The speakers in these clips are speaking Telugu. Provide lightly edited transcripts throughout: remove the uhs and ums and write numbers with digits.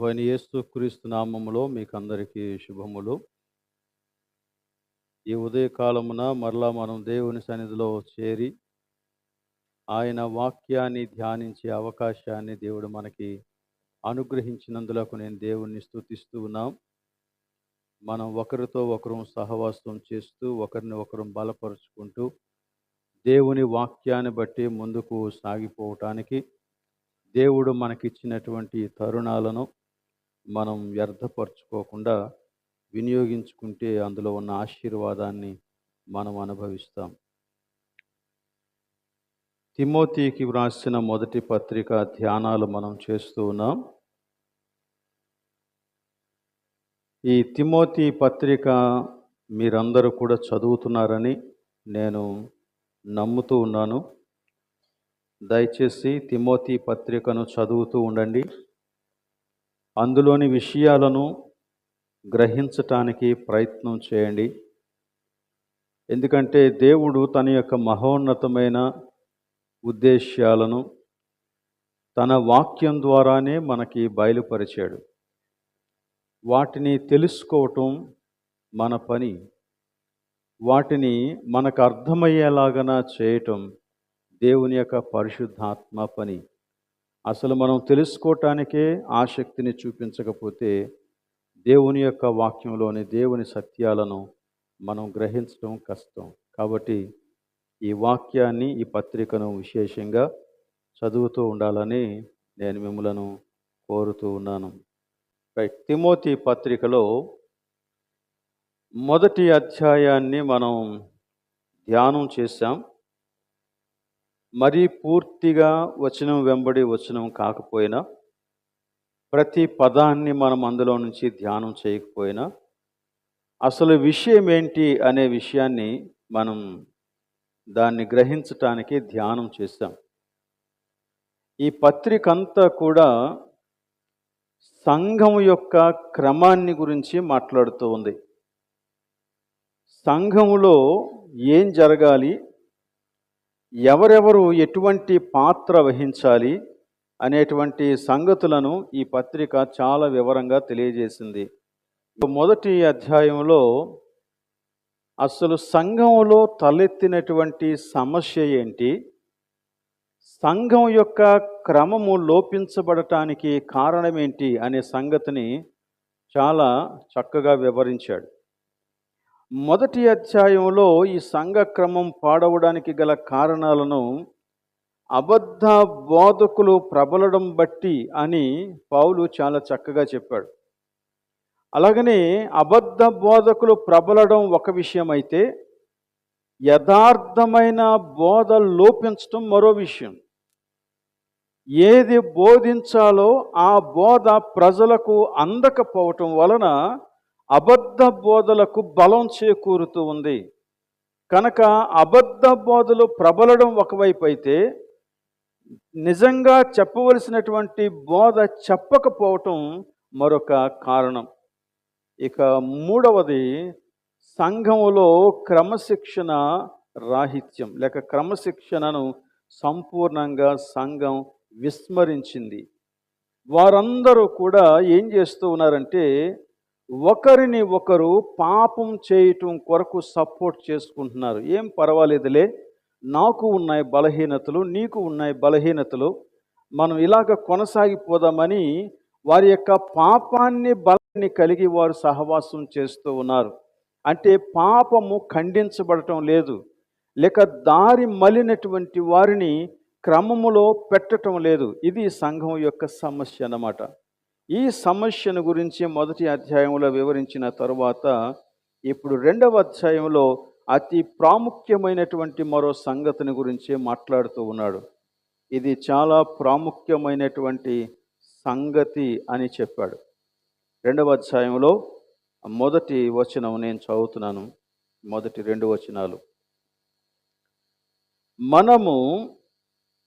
ప్రభువైన యేసుక్రీస్తు నామములో మీకందరికీ శుభములు. ఈ ఉదయకాలమున మరలా మనం దేవుని సన్నిధిలో చేరి, ఆయన వాక్యాన్ని ధ్యానించే అవకాశాన్ని దేవుడు మనకి అనుగ్రహించినందులకు నేను దేవుణ్ణి స్తుతిస్తూ ఉన్నాం. మనం ఒకరితో ఒకరు సహవాసం చేస్తూ, ఒకరిని ఒకరు బలపరుచుకుంటూ, దేవుని వాక్యాన్ని బట్టి ముందుకు సాగిపోవటానికి దేవుడు మనకిచ్చినటువంటి తరుణాలను మనం వ్యర్థపరచుకోకుండా వినియోగించుకుంటే అందులో ఉన్న ఆశీర్వాదాన్ని మనం అనుభవిస్తాం. తిమోతికి వ్రాసిన మొదటి పత్రిక ధ్యానాలు మనం చేస్తూ ఉన్నాం. ఈ తిమోతి పత్రిక మీరందరూ కూడా చదువుతున్నారని నేను నమ్ముతూ ఉన్నాను. దయచేసి తిమోతి పత్రికను చదువుతూ ఉండండి. అందులోని విషయాలను గ్రహించటానికి ప్రయత్నం చేయండి. ఎందుకంటే దేవుడు తన యొక్క మహోన్నతమైన ఉద్దేశ్యాలను తన వాక్యం ద్వారానే మనకి బయలుపరిచాడు. వాటిని తెలుసుకోవటం మన పని. వాటిని మనకు అర్థమయ్యేలాగా చేయటం దేవుని యొక్క పరిశుద్ధాత్మ పని. అసలు మనం తెలుసుకోవటానికే ఆసక్తిని చూపించకపోతే దేవుని యొక్క వాక్యంలోని దేవుని సత్యాలను మనం గ్రహించడం కష్టం. కాబట్టి ఈ వాక్యాన్ని, ఈ పత్రికను విశేషంగా చదువుతూ ఉండాలని నేను మిమ్మలను కోరుతూ ఉన్నాను. తిమోతి పత్రికలో మొదటి అధ్యాయాన్ని మనం ధ్యానం చేశాం. మరీ పూర్తిగా వచనం వెంబడి వచనం కాకపోయినా, ప్రతి పదాన్ని మనం అందులో నుంచి ధ్యానం చేయకపోయినా, అసలు విషయం ఏంటి అనే విషయాన్ని మనం దాన్ని గ్రహించటానికి ధ్యానం చేశాం. ఈ పత్రిక అంతా కూడా సంఘం యొక్క క్రమాన్ని గురించి మాట్లాడుతూ ఉంది. సంఘములో ఏం జరగాలి, ఎవరెవరు ఎటువంటి పాత్ర వహించాలి అనేటువంటి సంగతులను ఈ పత్రిక చాలా వివరంగా తెలియజేసింది. మొదటి అధ్యాయంలో అసలు సంఘంలో తలెత్తినటువంటి సమస్య ఏంటి, సంఘం యొక్క క్రమము లోపించబడటానికి కారణం ఏంటి అనే సంగతిని చాలా చక్కగా వివరించాడు. మొదటి అధ్యాయంలో ఈ సంఘ క్రమం పాడవడానికి గల కారణాలను అబద్ధ బోధకులు ప్రబలడం బట్టి అని పౌలు చాలా చక్కగా చెప్పాడు. అలాగనే అబద్ధ బోధకులు ప్రబలడం ఒక విషయం అయితే, యథార్థమైన బోధ లోపించడం మరో విషయం. ఏది బోధించాలో ఆ బోధ ప్రజలకు అందకపోవటం వలన అబద్ధ బోధలకు బలం చేకూరుతూ ఉంది. కనుక అబద్ధ బోధలు ప్రబలడం ఒకవైపు అయితే, నిజంగా చెప్పవలసినటువంటి బోధ చెప్పకపోవటం మరొక కారణం. ఇక మూడవది, సంఘములో క్రమశిక్షణ రాహిత్యం లేక క్రమశిక్షణను సంపూర్ణంగా సంఘం విస్మరించింది. వారందరూ కూడా ఏం చేస్తూ ఉన్నారంటే, ఒకరిని ఒకరు పాపం చేయటం కొరకు సపోర్ట్ చేసుకుంటున్నారు. ఏం పర్వాలేదులే, నాకు ఉన్నాయి బలహీనతలు, నీకు ఉన్నాయి బలహీనతలు, మనం ఇలాగ కొనసాగిపోదామని వారి యొక్క పాపాన్ని బలాన్ని కలిగి వారు సహవాసం చేస్తూ ఉన్నారు. అంటే పాపము ఖండించబడటం లేదు, లేక దారి మలినటువంటి వారిని క్రమములో పెట్టడం లేదు. ఇది సంఘం యొక్క సమస్య అన్నమాట. ఈ సమస్యను గురించి మొదటి అధ్యాయంలో వివరించిన తరువాత ఇప్పుడు రెండవ అధ్యాయంలో అతి ప్రాముఖ్యమైనటువంటి మరో సంగతిని గురించి మాట్లాడుతూ ఉన్నాడు. ఇది చాలా ప్రాముఖ్యమైనటువంటి సంగతి అని చెప్పాడు. రెండవ అధ్యాయంలో మొదటి వచనం నేను చదువుతున్నాను. మొదటి 2 వచనాలు. మనము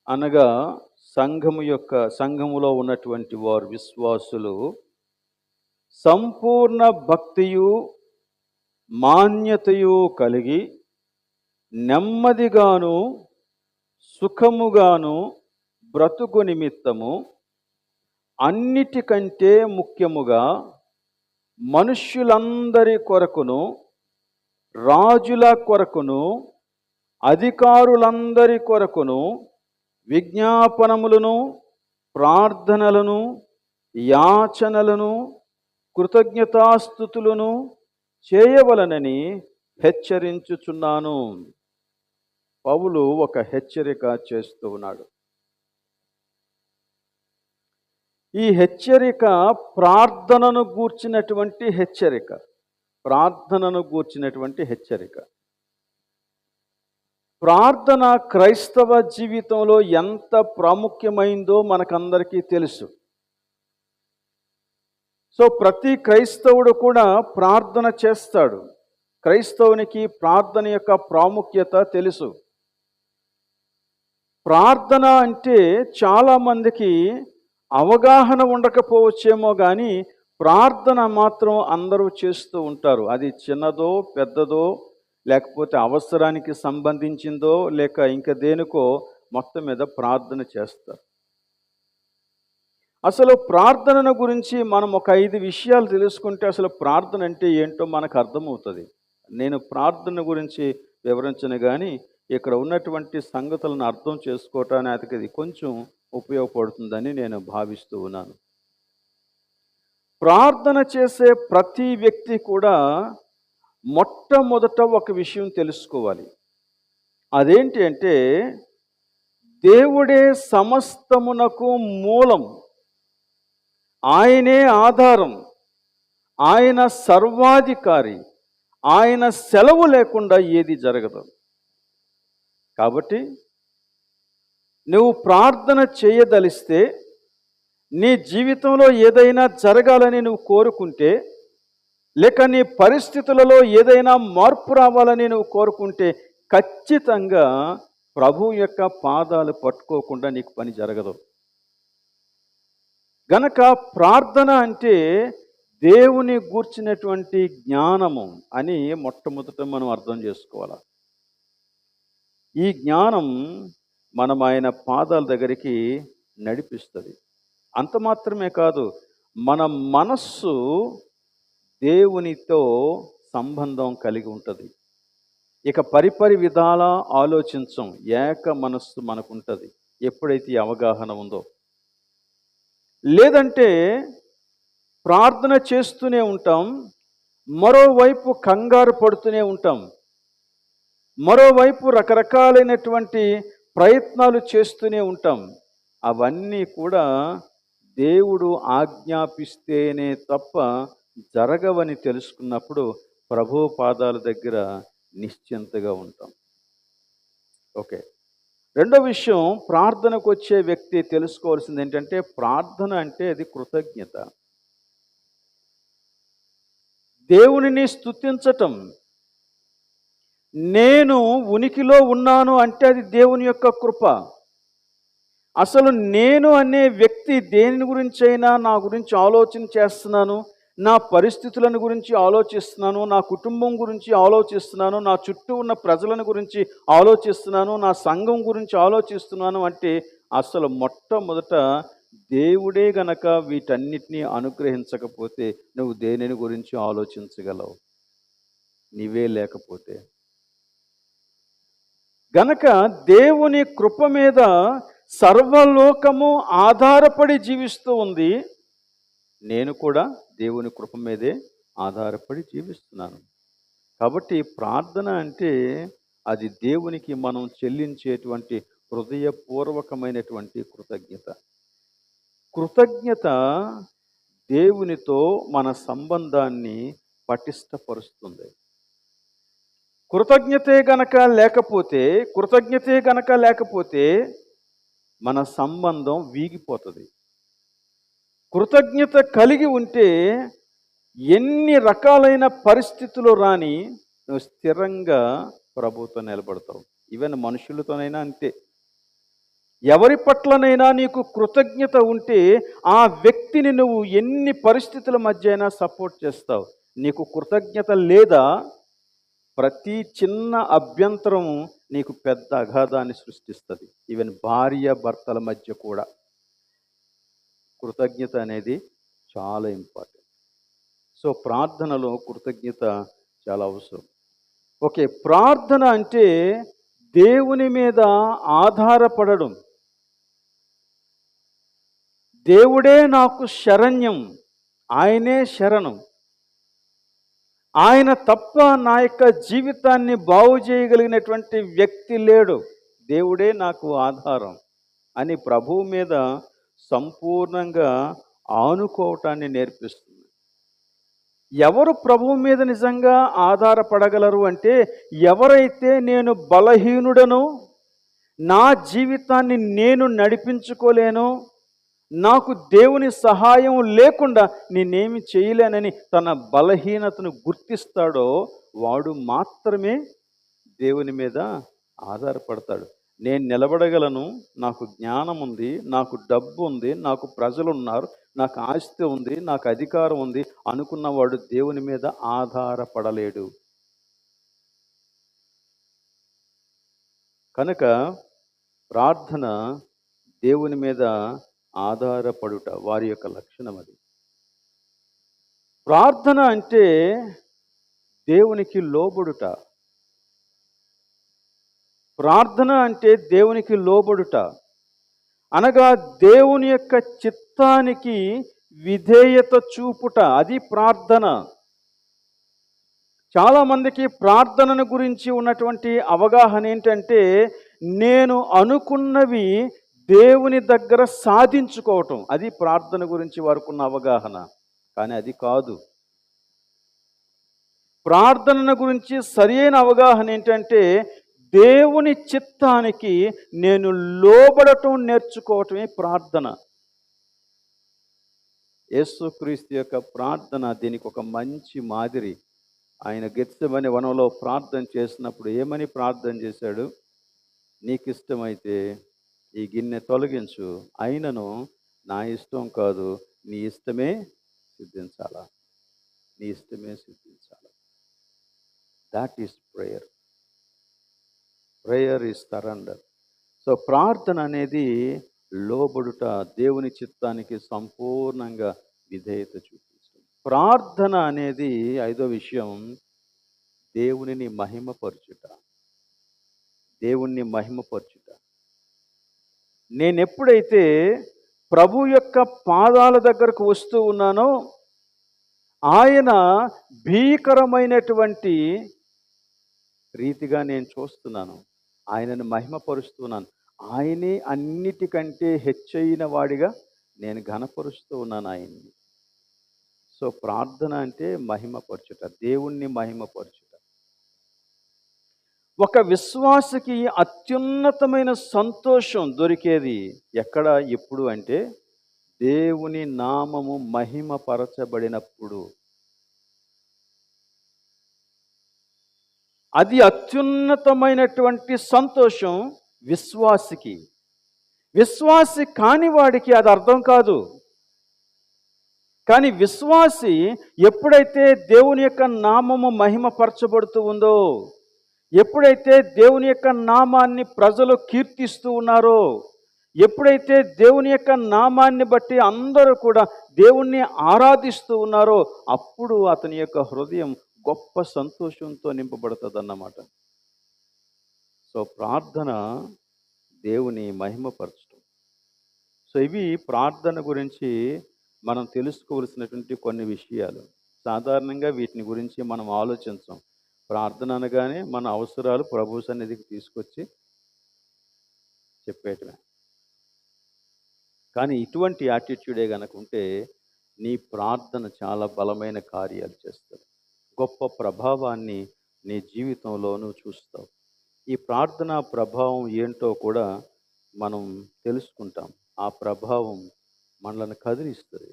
అనగా సంఘములో ఉన్నటువంటి వారు, విశ్వాసులు, సంపూర్ణ భక్తియు మాన్యతయు కలిగి నెమ్మదిగాను సుఖముగాను బ్రతుకు నిమిత్తము అన్నిటికంటే ముఖ్యముగా మనుష్యులందరి కొరకును, రాజుల కొరకును, అధికారులందరి కొరకును విజ్ఞాపనములను, ప్రార్థనలను, యాచనలను, కృతజ్ఞతాస్తుతులను చేయవలనని హెచ్చరించుచున్నాను. పౌలు ఒక హెచ్చరిక చేస్తూ ఉన్నాడు. ఈ హెచ్చరిక ప్రార్థనను గూర్చినటువంటి హెచ్చరిక. ప్రార్థనను గూర్చినటువంటి హెచ్చరిక. ప్రార్థన క్రైస్తవ జీవితంలో ఎంత ప్రాముఖ్యమైందో మనకందరికీ తెలుసు. సో ప్రతి క్రైస్తవుడు కూడా ప్రార్థన చేస్తాడు. క్రైస్తవునికి ప్రార్థన యొక్క ప్రాముఖ్యత తెలుసు. ప్రార్థన అంటే చాలామందికి అవగాహన ఉండకపోవచ్చేమో కానీ ప్రార్థన మాత్రం అందరూ చేస్తూ ఉంటారు. అది చిన్నదో పెద్దదో, లేకపోతే అవసరానికి సంబంధించిందో, లేక ఇంక దేనికో మొత్తం మీద ప్రార్థన చేస్తారు. అసలు ప్రార్థనను గురించి మనం ఒక 5 విషయాలు తెలుసుకుంటే అసలు ప్రార్థన అంటే ఏంటో మనకు అర్థమవుతుంది. నేను ప్రార్థన గురించి వివరించను కానీ ఇక్కడ ఉన్నటువంటి సంగతులను అర్థం చేసుకోవటానికి అది కొంచెం ఉపయోగపడుతుందని నేను భావిస్తూ ఉన్నాను. ప్రార్థన చేసే ప్రతి వ్యక్తి కూడా మొట్టమొదట ఒక విషయం తెలుసుకోవాలి. అదేంటి అంటే దేవుడే సమస్తమునకు మూలం, ఆయనే ఆధారం, ఆయన సర్వాధికారి, ఆయన సెలవు లేకుండా ఏది జరగదు. కాబట్టి నువ్వు ప్రార్థన చేయదలిస్తే, నీ జీవితంలో ఏదైనా జరగాలని నువ్వు కోరుకుంటే, లేక నీ పరిస్థితులలో ఏదైనా మార్పు రావాలని నువ్వు కోరుకుంటే ఖచ్చితంగా ప్రభు యొక్క పాదాలు పట్టుకోకుండా నీకు పని జరగదు. గనక ప్రార్థన అంటే దేవుని గూర్చినటువంటి జ్ఞానము అని మొట్టమొదట మనం అర్థం చేసుకోవాలి. ఈ జ్ఞానం మనం ఆయన పాదాల దగ్గరికి నడిపిస్తుంది. అంత మాత్రమే కాదు, మన మనస్సు దేవునితో సంబంధం కలిగి ఉంటుంది. ఇక పరిపరి విధాల ఆలోచించం, ఏక మనస్సు మనకుంటుంది ఎప్పుడైతే అవగాహన ఉందో. లేదంటే ప్రార్థన చేస్తూనే ఉంటాం, మరోవైపు కంగారు పడుతూనే ఉంటాం, మరోవైపు రకరకాలైనటువంటి ప్రయత్నాలు చేస్తూనే ఉంటాం. అవన్నీ కూడా దేవుడు ఆజ్ఞాపిస్తేనే తప్ప జరగవని తెలుసుకున్నప్పుడు ప్రభు పాదాల దగ్గర నిశ్చింతగా ఉంటాం. ఓకే, రెండో విషయం, ప్రార్థనకు వచ్చే వ్యక్తి తెలుసుకోవాల్సింది ఏంటంటే ప్రార్థన అంటే అది కృతజ్ఞత. దేవునిని స్తుతించటం. నేను ఉనికిలో ఉన్నాను అంటే అది దేవుని యొక్క కృప. అసలు నేను అనే వ్యక్తి దేని గురించైనా నా గురించి ఆలోచన చేస్తున్నాను, నా పరిస్థితులను గురించి ఆలోచిస్తున్నాను, నా కుటుంబం గురించి ఆలోచిస్తున్నాను, నా చుట్టూ ఉన్న ప్రజలను గురించి ఆలోచిస్తున్నాను, నా సంఘం గురించి ఆలోచిస్తున్నాను అంటే అసలు మొట్టమొదట దేవుడే గనక వీటన్నిటినీ అనుగ్రహించకపోతే నువ్వు దేనిని గురించి ఆలోచించగలవు? నీవే లేకపోతే. గనక దేవుని కృప మీద సర్వలోకము ఆధారపడి జీవిస్తూ ఉంది. నేను కూడా దేవుని కృప మీదే ఆధారపడి జీవిస్తున్నాను. కాబట్టి ప్రార్థన అంటే అది దేవునికి మనం చెల్లించేటువంటి హృదయపూర్వకమైనటువంటి కృతజ్ఞత. కృతజ్ఞత దేవునితో మన సంబంధాన్ని పటిష్టపరుస్తుంది. కృతజ్ఞతే గనక లేకపోతే మన సంబంధం వీగిపోతుంది. కృతజ్ఞత కలిగి ఉంటే ఎన్ని రకాలైన పరిస్థితులు రాని నువ్వు స్థిరంగా ప్రభుతో నిలబడతావు. ఈవెన్ మనుషులతోనైనా అంతే. ఎవరి పట్లనైనా నీకు కృతజ్ఞత ఉంటే ఆ వ్యక్తిని నువ్వు ఎన్ని పరిస్థితుల మధ్య అయినా సపోర్ట్ చేస్తావు. నీకు కృతజ్ఞత లేదా, ప్రతి చిన్న అభ్యంతరం నీకు పెద్ద అగాధాన్ని సృష్టిస్తుంది. ఈవెన్ భార్య భర్తల మధ్య కూడా కృతజ్ఞత అనేది చాలా ఇంపార్టెంట్. సో ప్రార్థనలో కృతజ్ఞత చాలా అవసరం. ఓకే, ప్రార్థన అంటే దేవుని మీద ఆధారపడడం. దేవుడే నాకు శరణ్యం, ఆయనే శరణం. ఆయన తప్ప నా యొక్క జీవితాన్ని బాగు చేయగలిగినటువంటి వ్యక్తి లేడు. దేవుడే నాకు ఆధారం అని ప్రభువు మీద సంపూర్ణంగా ఆనుకోవటాన్ని నేర్పిస్తుంది. ఎవరు ప్రభువు మీద నిజంగా ఆధారపడగలరు అంటే, ఎవరైతే నేను బలహీనుడను, నా జీవితాన్ని నేను నడిపించుకోలేను, నాకు దేవుని సహాయం లేకుండా నేనేమి చేయలేనని తన బలహీనతను గుర్తిస్తాడో వాడు మాత్రమే దేవుని మీద ఆధారపడతాడు. నేను నిలబడగలను, నాకు జ్ఞానం ఉంది, నాకు డబ్బు ఉంది, నాకు ప్రజలు ఉన్నారు, నాకు ఆస్తి ఉంది, నాకు అధికారం ఉంది అనుకున్నవాడు దేవుని మీద ఆధారపడలేడు. కనుక ప్రార్థన దేవుని మీద ఆధారపడుట వారి యొక్క లక్షణం. అది ప్రార్థన అంటే దేవునికి లోబడుట. ప్రార్థన అంటే దేవునికి లోబడుట అనగా దేవుని యొక్క చిత్తానికి విధేయత చూపుట, అది ప్రార్థన. చాలామందికి ప్రార్థనను గురించి ఉన్నటువంటి అవగాహన ఏంటంటే, నేను అనుకున్నవి దేవుని దగ్గర సాధించుకోవటం, అది ప్రార్థన గురించి వారుకున్న అవగాహన. కానీ అది కాదు. ప్రార్థన గురించి సరైన అవగాహన ఏంటంటే, దేవుని చిత్తానికి నేను లోబడటం నేర్చుకోవటమే ప్రార్థన. యేసుక్రీస్తు యొక్క ప్రార్థన దీనికి ఒక మంచి మాదిరి. ఆయన గెత్సెమనే వనంలో ప్రార్థన చేసినప్పుడు ఏమని ప్రార్థన చేశాడు? నీకు ఇష్టమైతే ఈ గిన్నె తొలగించు, అయినను నా ఇష్టం కాదు, నీ ఇష్టమే సిద్ధించాలా, నీ ఇష్టమే సిద్ధించాలా. That is prayer. Prayer is surrender. So ప్రార్థన అనేది లోబడుట, దేవుని చిత్తానికి సంపూర్ణంగా విధేయత చూపిస్తుంది. ప్రార్థన అనేది ఐదో విషయం, దేవునిని మహిమపరచుట. దేవుణ్ణి మహిమపరచుట. నేనెప్పుడైతే ప్రభు యొక్క పాదాల దగ్గరకు వస్తూ ఉన్నానో, ఆయన భీకరమైనటువంటి రీతిగా నేను చూస్తున్నాను, ఆయనను మహిమపరుస్తున్నాను. ఆయనే అన్నిటికంటే హెచ్చైన వాడిగా నేను ఘనపరుస్తూ ఉన్నాను ఆయన్ని. సో ప్రార్థన అంటే మహిమపరచుట, దేవుణ్ణి మహిమపరచుట. ఒక విశ్వాసకి అత్యున్నతమైన సంతోషం దొరికేది ఎక్కడ, ఎప్పుడు అంటే దేవుని నామము మహిమపరచబడినప్పుడు. అది అత్యున్నతమైనటువంటి సంతోషం విశ్వాసికి. విశ్వాసి కాని వాడికి అది అర్థం కాదు. కానీ విశ్వాసి ఎప్పుడైతే దేవుని యొక్క నామము మహిమపరచబడుతూ ఉందో, ఎప్పుడైతే దేవుని యొక్క నామాన్ని ప్రజలు కీర్తిస్తూ ఉన్నారో, ఎప్పుడైతే దేవుని యొక్క నామాన్ని బట్టి అందరూ కూడా దేవుణ్ణి ఆరాధిస్తూ ఉన్నారో, అప్పుడు అతని యొక్క హృదయం గొప్ప సంతోషంతో నింపబడుతుంది అన్నమాట. సో ప్రార్థన దేవుని మహిమపరచడం. సో ఇవి ప్రార్థన గురించి మనం తెలుసుకోవలసినటువంటి కొన్ని విషయాలు. సాధారణంగా వీటిని గురించి మనం ఆలోచించాం. ప్రార్థన అనగానే మన అవసరాలు ప్రభు సన్నిధికి తీసుకొచ్చి చెప్పేయటమే. కానీ ఇటువంటి యాటిట్యూడే కనుక ఉంటే నీ ప్రార్థన చాలా బలమైన కార్యాలు చేస్తుంది, గొప్ప ప్రభావాన్ని నీ జీవితంలోనూ చూస్తావు. ఈ ప్రార్థనా ప్రభావం ఏంటో కూడా మనం తెలుసుకుంటాం. ఆ ప్రభావం మనల్ని కదిలిస్తుంది,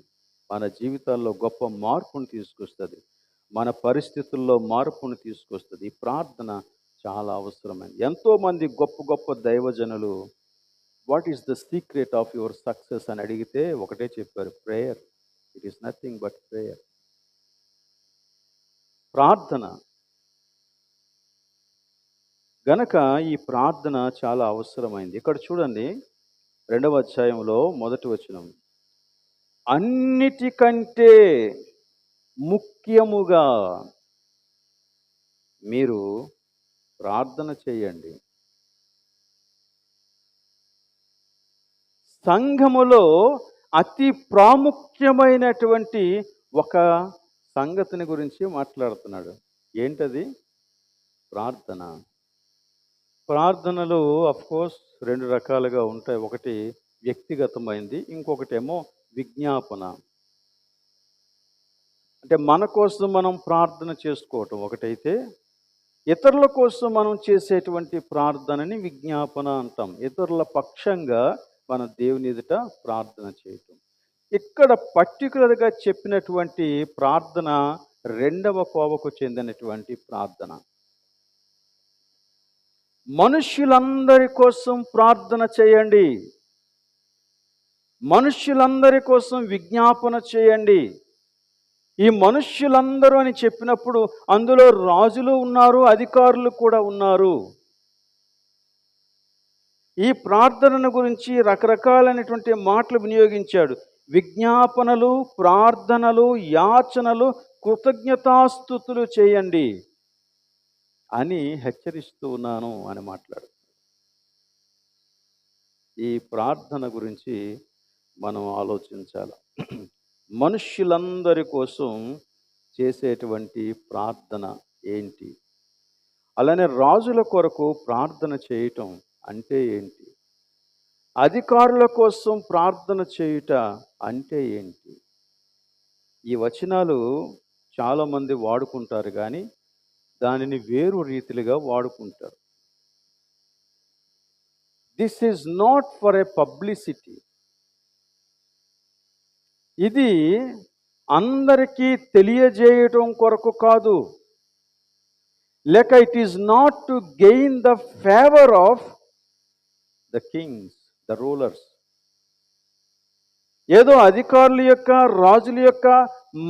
మన జీవితాల్లో గొప్ప మార్పును తీసుకొస్తుంది, మన పరిస్థితుల్లో మార్పును తీసుకొస్తుంది. ఈ ప్రార్థన చాలా అవసరమైనది. ఎంతోమంది గొప్ప గొప్ప దైవజనులు what is the secret of your success అని అడిగితే ఒకటే చెప్పారు, prayer. It is nothing but prayer. ప్రార్థన గనక ఈ ప్రార్థన చాలా అవసరమైంది. ఇక్కడ చూడండి 2వ అధ్యాయంలో 1వ వచనం, అన్నిటికంటే ముఖ్యముగా మీరు ప్రార్థన చేయండి. సంఘములో అతి ప్రాముఖ్యమైనటువంటి ఒక సంగతిని గురించి మాట్లాడుతున్నాడు. ఏంటది? ప్రార్థన. ప్రార్థనలు అఫ్‌కోర్స్ 2 రకాలుగా ఉంటాయి. ఒకటి వ్యక్తిగతమైంది. ఇంకొకటేమో విజ్ఞాపన. అంటే మన కోసం మనం ప్రార్థన చేసుకోవటం ఒకటైతే, ఇతరుల కోసం మనం చేసేటువంటి ప్రార్థనని విజ్ఞాపన అంటాం. ఇతరుల పక్షంగా మన దేవుని ఎదుట ప్రార్థన చేయటం. ఇక్కడ పర్టిక్యులర్‌గా చెప్పినటువంటి ప్రార్థన రెండవ కోవకు చెందినటువంటి ప్రార్థన. మనుష్యులందరి కోసం ప్రార్థన చేయండి. మనుష్యులందరి కోసం విజ్ఞాపన చేయండి. ఈ మనుష్యులందరూ అని చెప్పినప్పుడు అందులో రాజులు ఉన్నారు, అధికారులు కూడా ఉన్నారు. ఈ ప్రార్థనను గురించి రకరకాలైనటువంటి మాటలు వినియోగించాడు. విజ్ఞాపనలు, ప్రార్థనలు, యాచనలు, కృతజ్ఞతాస్తుతులు చేయండి అని హెచ్చరిస్తూ ఉన్నాను అని మాట్లాడు. ఈ ప్రార్థన గురించి మనం ఆలోచించాలి. మనుష్యులందరి కోసం చేసేటువంటి ప్రార్థన ఏంటి? అలానే రాజుల కొరకు ప్రార్థన చేయటం అంటే ఏంటి? అధికారుల కోసం ప్రార్థన చేయుట అంటే ఏంటి? ఈ వచనాలు చాలామంది వాడుకుంటారు కానీ దానిని వేరు రీతిలుగా వాడుకుంటారు. This is not for a publicity. ఇది అందరికీ తెలియజేయటం కొరకు కాదు, లేక it is not to gain the favour of the Kings, the rulers. ఏదో అధికారుల యొక్క, రాజుల యొక్క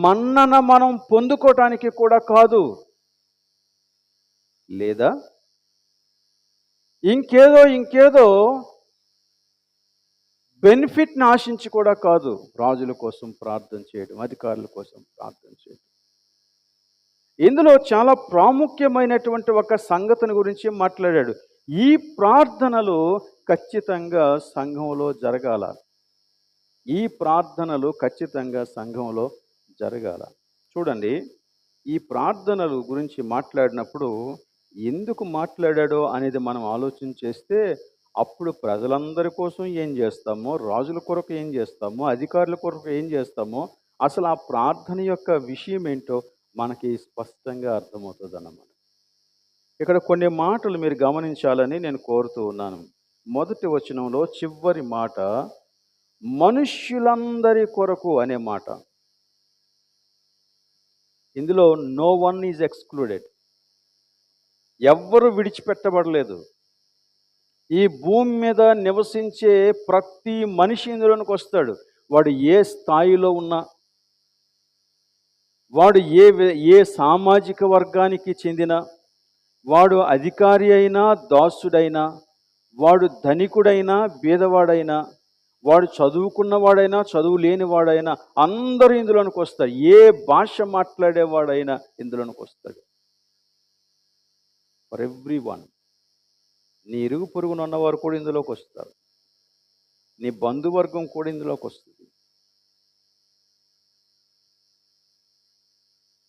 మన్నన మనం పొందుకోవటానికి కూడా కాదు, లేదా ఇంకేదో బెనిఫిట్ని ఆశించి కూడా కాదు రాజుల కోసం ప్రార్థన చేయడం, అధికారుల కోసం ప్రార్థన చేయడం. ఇందులో చాలా ప్రాముఖ్యమైనటువంటి ఒక సంగతిని గురించి మాట్లాడాడు. ఈ ప్రార్థనలు ఖచ్చితంగా సంఘంలో జరగాల. ఈ ప్రార్థనలు ఖచ్చితంగా సంఘంలో జరగాల. చూడండి, ఈ ప్రార్థనలు గురించి మాట్లాడినప్పుడు ఎందుకు మాట్లాడాడో అనేది మనం ఆలోచన చేస్తే, అప్పుడు ప్రజలందరి కోసం ఏం చేస్తామో, రాజుల కొరకు ఏం చేస్తామో, అధికారుల కొరకు ఏం చేస్తామో, అసలు ఆ ప్రార్థన యొక్క విషయం ఏంటో మనకి స్పష్టంగా అర్థమవుతుంది అన్నమాట. ఇక్కడ కొన్ని మాటలు మీరు గమనించాలని నేను కోరుతూ ఉన్నాను. మొదటి వచనంలో చివరి మాట మనుష్యులందరి కొరకు అనే మాట. ఇందులో నో వన్ ఈజ్ ఎక్స్క్లూడెడ్. ఎవ్వరు విడిచిపెట్టబడలేదు. ఈ భూమి మీద నివసించే ప్రతి మనిషి ఇందులోనికి వస్తాడు. వాడు ఏ స్థాయిలో ఉన్నా, వాడు ఏ సామాజిక వర్గానికి చెందిన, వాడు అధికారి అయినా, దాసుడైనా, వాడు ధనికుడైనా, బీదవాడైనా, వాడు చదువుకున్నవాడైనా, చదువు లేనివాడైనా, అందరూ ఇందులోనికి వస్తారు. ఏ భాష మాట్లాడేవాడైనా ఇందులోనికి వస్తాడు. For every one. నీ ఇరుగు పొరుగున ఉన్నవారు కూడా ఇందులోకి వస్తారు. నీ బంధువర్గం కూడా ఇందులోకి వస్తుంది.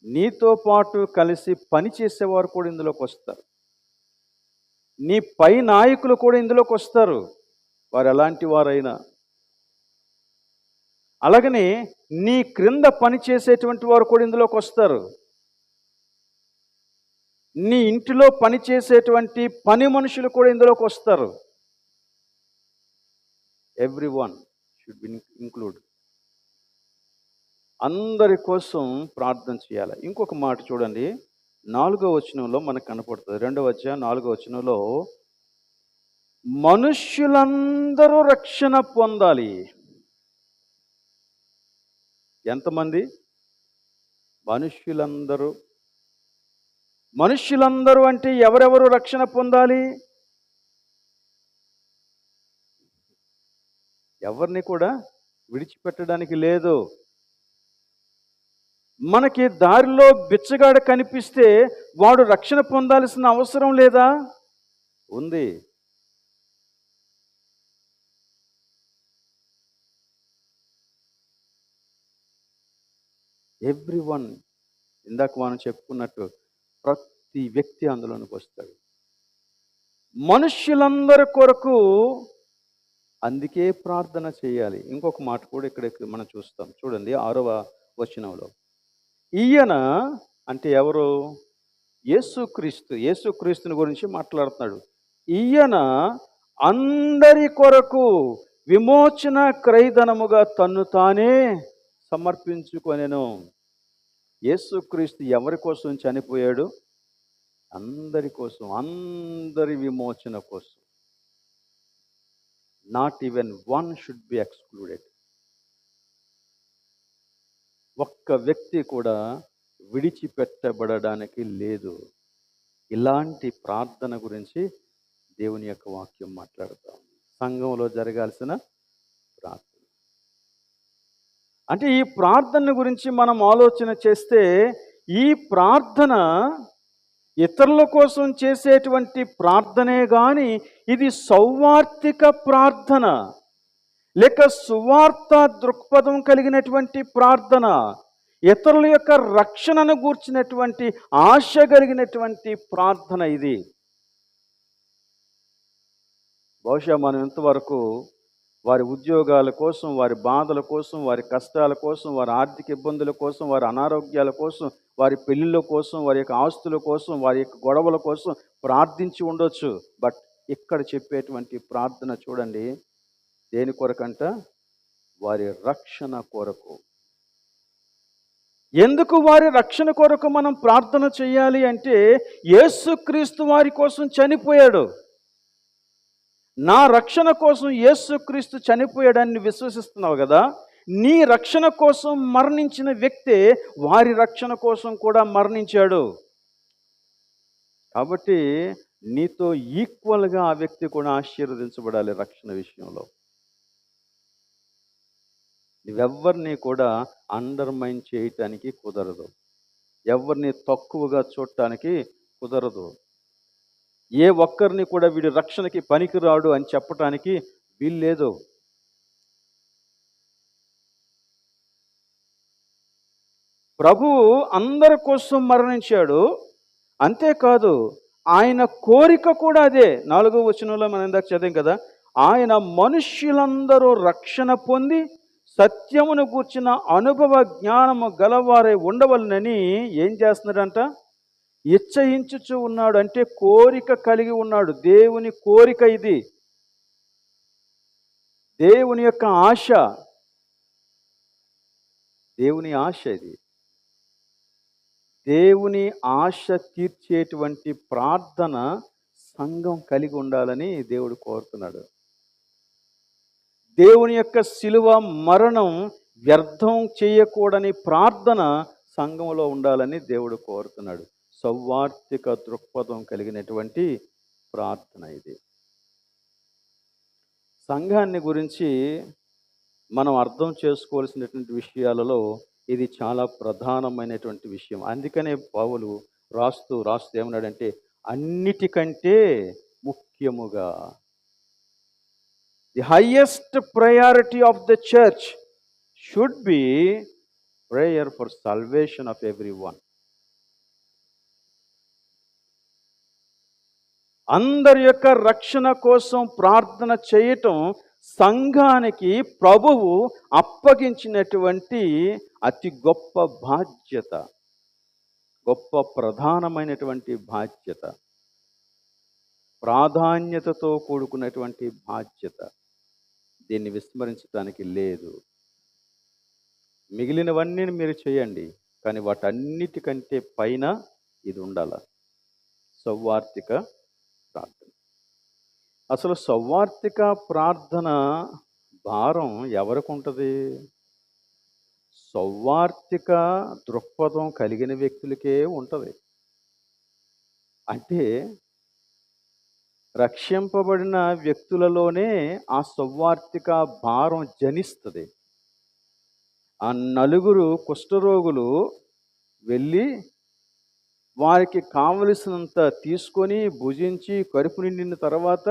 నీతో పాటు కలిసి పని చేసేవారు కూడా ఇందులోకి వస్తారు. నీ పై నాయకులు కూడా ఇందులోకి వస్తారు, వారు ఎలాంటి వారైనా. అలాగనే నీ క్రింద పని చేసేటువంటి వారు కూడా ఇందులోకి వస్తారు. నీ ఇంటిలో పని చేసేటువంటి పని మనుషులు కూడా ఇందులోకి వస్తారు. Every one should be include. అందరి కోసం ప్రార్థన చేయాలి. ఇంకొక మాట చూడండి, 4వ వచనంలో మనకు కనపడుతుంది. 2వ అధ్యాయం 4వ వచనంలో మనుష్యులందరూ రక్షణ పొందాలి. ఎంతమంది? మనుష్యులందరూ. మనుష్యులందరూ అంటే ఎవరెవరు రక్షణ పొందాలి? ఎవరిని కూడా విడిచిపెట్టడానికి లేదు. మనకి దారిలో బిచ్చగాడు కనిపిస్తే వాడు రక్షణ పొందాల్సిన అవసరం లేదా? ఉంది. ఎవ్రీవన్, ఇందాక మనం చెప్పుకున్నట్టు ప్రతి వ్యక్తి అందులోనికి వస్తాడు. మనుష్యులందరి కొరకు అందుకే ప్రార్థన చేయాలి. ఇంకొక మాట కూడా ఇక్కడ మనం చూస్తాం. చూడండి 6వ వచనంలో. ఈయన అంటే ఎవరు? యేసుక్రీస్తు. యేసుక్రీస్తుని గురించి మాట్లాడుతున్నాడు. ఈయన అందరి కొరకు విమోచన క్రయధనముగా తన్ను తానే సమర్పించుకొనెను. యేసుక్రీస్తు ఎవరి కోసం చనిపోయాడు? అందరి కోసం, అందరి విమోచన కోసం. Not even one should be excluded. ఒక్క వ్యక్తి కూడా విడిచిపెట్టబడడానికి లేదు. ఇలాంటి ప్రార్థన గురించి దేవుని యొక్క వాక్యం మాట్లాడుతాం. సంఘంలో జరగాల్సిన ప్రార్థన. అంటే ఈ ప్రార్థన గురించి మనం ఆలోచన చేస్తే, ఈ ప్రార్థన ఇతరుల కోసం చేసేటువంటి ప్రార్థనే గాని ఇది సౌవార్తిక ప్రార్థన, లేక సువార్త దృక్పథం కలిగినటువంటి ప్రార్థన, ఇతరుల యొక్క రక్షణను గూర్చినటువంటి ఆశ కలిగినటువంటి ప్రార్థన ఇది. బహుశా మనం ఇంతవరకు వారి ఉద్యోగాల కోసం, వారి బాధల కోసం, వారి కష్టాల కోసం, వారి ఆర్థిక ఇబ్బందుల కోసం, వారి అనారోగ్యాల కోసం, వారి పెళ్ళిళ్ళ కోసం, వారి యొక్క ఆస్తుల కోసం, వారి యొక్క గొడవల కోసం ప్రార్థించి ఉండొచ్చు. బట్ ఇక్కడ చెప్పేటువంటి ప్రార్థన చూడండి, దేని కొరకంట? వారి రక్షణ కొరకు. ఎందుకు వారి రక్షణ కొరకు మనం ప్రార్థన చేయాలి అంటే, యేసుక్రీస్తు వారి కోసం చనిపోయాడు. నా రక్షణ కోసం యేసుక్రీస్తు చనిపోయాడని విశ్వసిస్తున్నావు కదా, నీ రక్షణ కోసం మరణించిన వ్యక్తే వారి రక్షణ కోసం కూడా మరణించాడు. కాబట్టి నీతో ఈక్వల్గా ఆ వ్యక్తి కూడా ఆశీర్వదించబడాలి రక్షణ విషయంలో. నువ్వెవ్వరిని కూడా అండర్మైన్ చేయటానికి కుదరదు. ఎవరిని తక్కువగా చూడటానికి కుదరదు. ఏ ఒక్కరిని కూడా వీడి రక్షణకి పనికిరాడు అని చెప్పటానికి వీల్లేదు. ప్రభువు అందరి కోసం మరణించాడు. అంతేకాదు ఆయన కోరిక కూడా అదే. 4వ వచనంలో మనం ఇందాక చదివాం కదా, ఆయన మనుష్యులందరూ రక్షణ పొంది సత్యమును గూర్చిన అనుభవ జ్ఞానము గలవారై ఉండవలనని ఏం చేస్తున్నాడంట? ఇచ్చయించుచు ఉన్నాడు. అంటే కోరిక కలిగి ఉన్నాడు. దేవుని కోరిక ఇది, దేవుని యొక్క ఆశ, దేవుని ఆశ ఇది. దేవుని ఆశ తీర్చేటువంటి ప్రార్థన సంఘం కలిగి ఉండాలని దేవుడు కోరుతున్నాడు. దేవుని యొక్క శిలువ మరణం వ్యర్థం చేయకూడని ప్రార్థన సంఘంలో ఉండాలని దేవుడు కోరుతున్నాడు. సౌవార్తిక దృక్పథం కలిగినటువంటి ప్రార్థన ఇది. సంఘాన్ని గురించి మనం అర్థం చేసుకోవాల్సినటువంటి విషయాలలో ఇది చాలా ప్రధానమైనటువంటి విషయం. అందుకనే పౌలు రాస్తూ ఏమన్నాడంటే, అన్నిటికంటే ముఖ్యముగా the highest priority of the church should be prayer for salvation of every one. అందరి యొక్క రక్షణ కోసం ప్రార్థన చేయటం సంఘానికి ప్రభువు అప్పగించినటువంటి అతి గొప్ప బాధ్యత, గొప్ప ప్రధానమైనటువంటి బాధ్యత, ప్రాధాన్యతతో కూడుకున్నటువంటి బాధ్యత. దీన్ని విస్మరించడానికి లేదు. మిగిలినవన్నీ మీరు చేయండి, కానీ వాటన్నిటికంటే పైన ఇది ఉండాలి, సౌవార్తిక ప్రార్థన. అసలు సౌవార్తిక ప్రార్థన భారం ఎవరికి ఉంటుంది? సౌవార్తిక దృక్పథం కలిగిన వ్యక్తులకే ఉంటుంది. అంటే రక్షింపబడిన వ్యక్తులలోనే ఆ సౌవార్తిక భారం జనిస్తుంది. ఆ నలుగురు కుష్ఠరోగులు వెళ్ళి వారికి కావలసినంత తీసుకొని భుజించి కడుపు నిండిన తర్వాత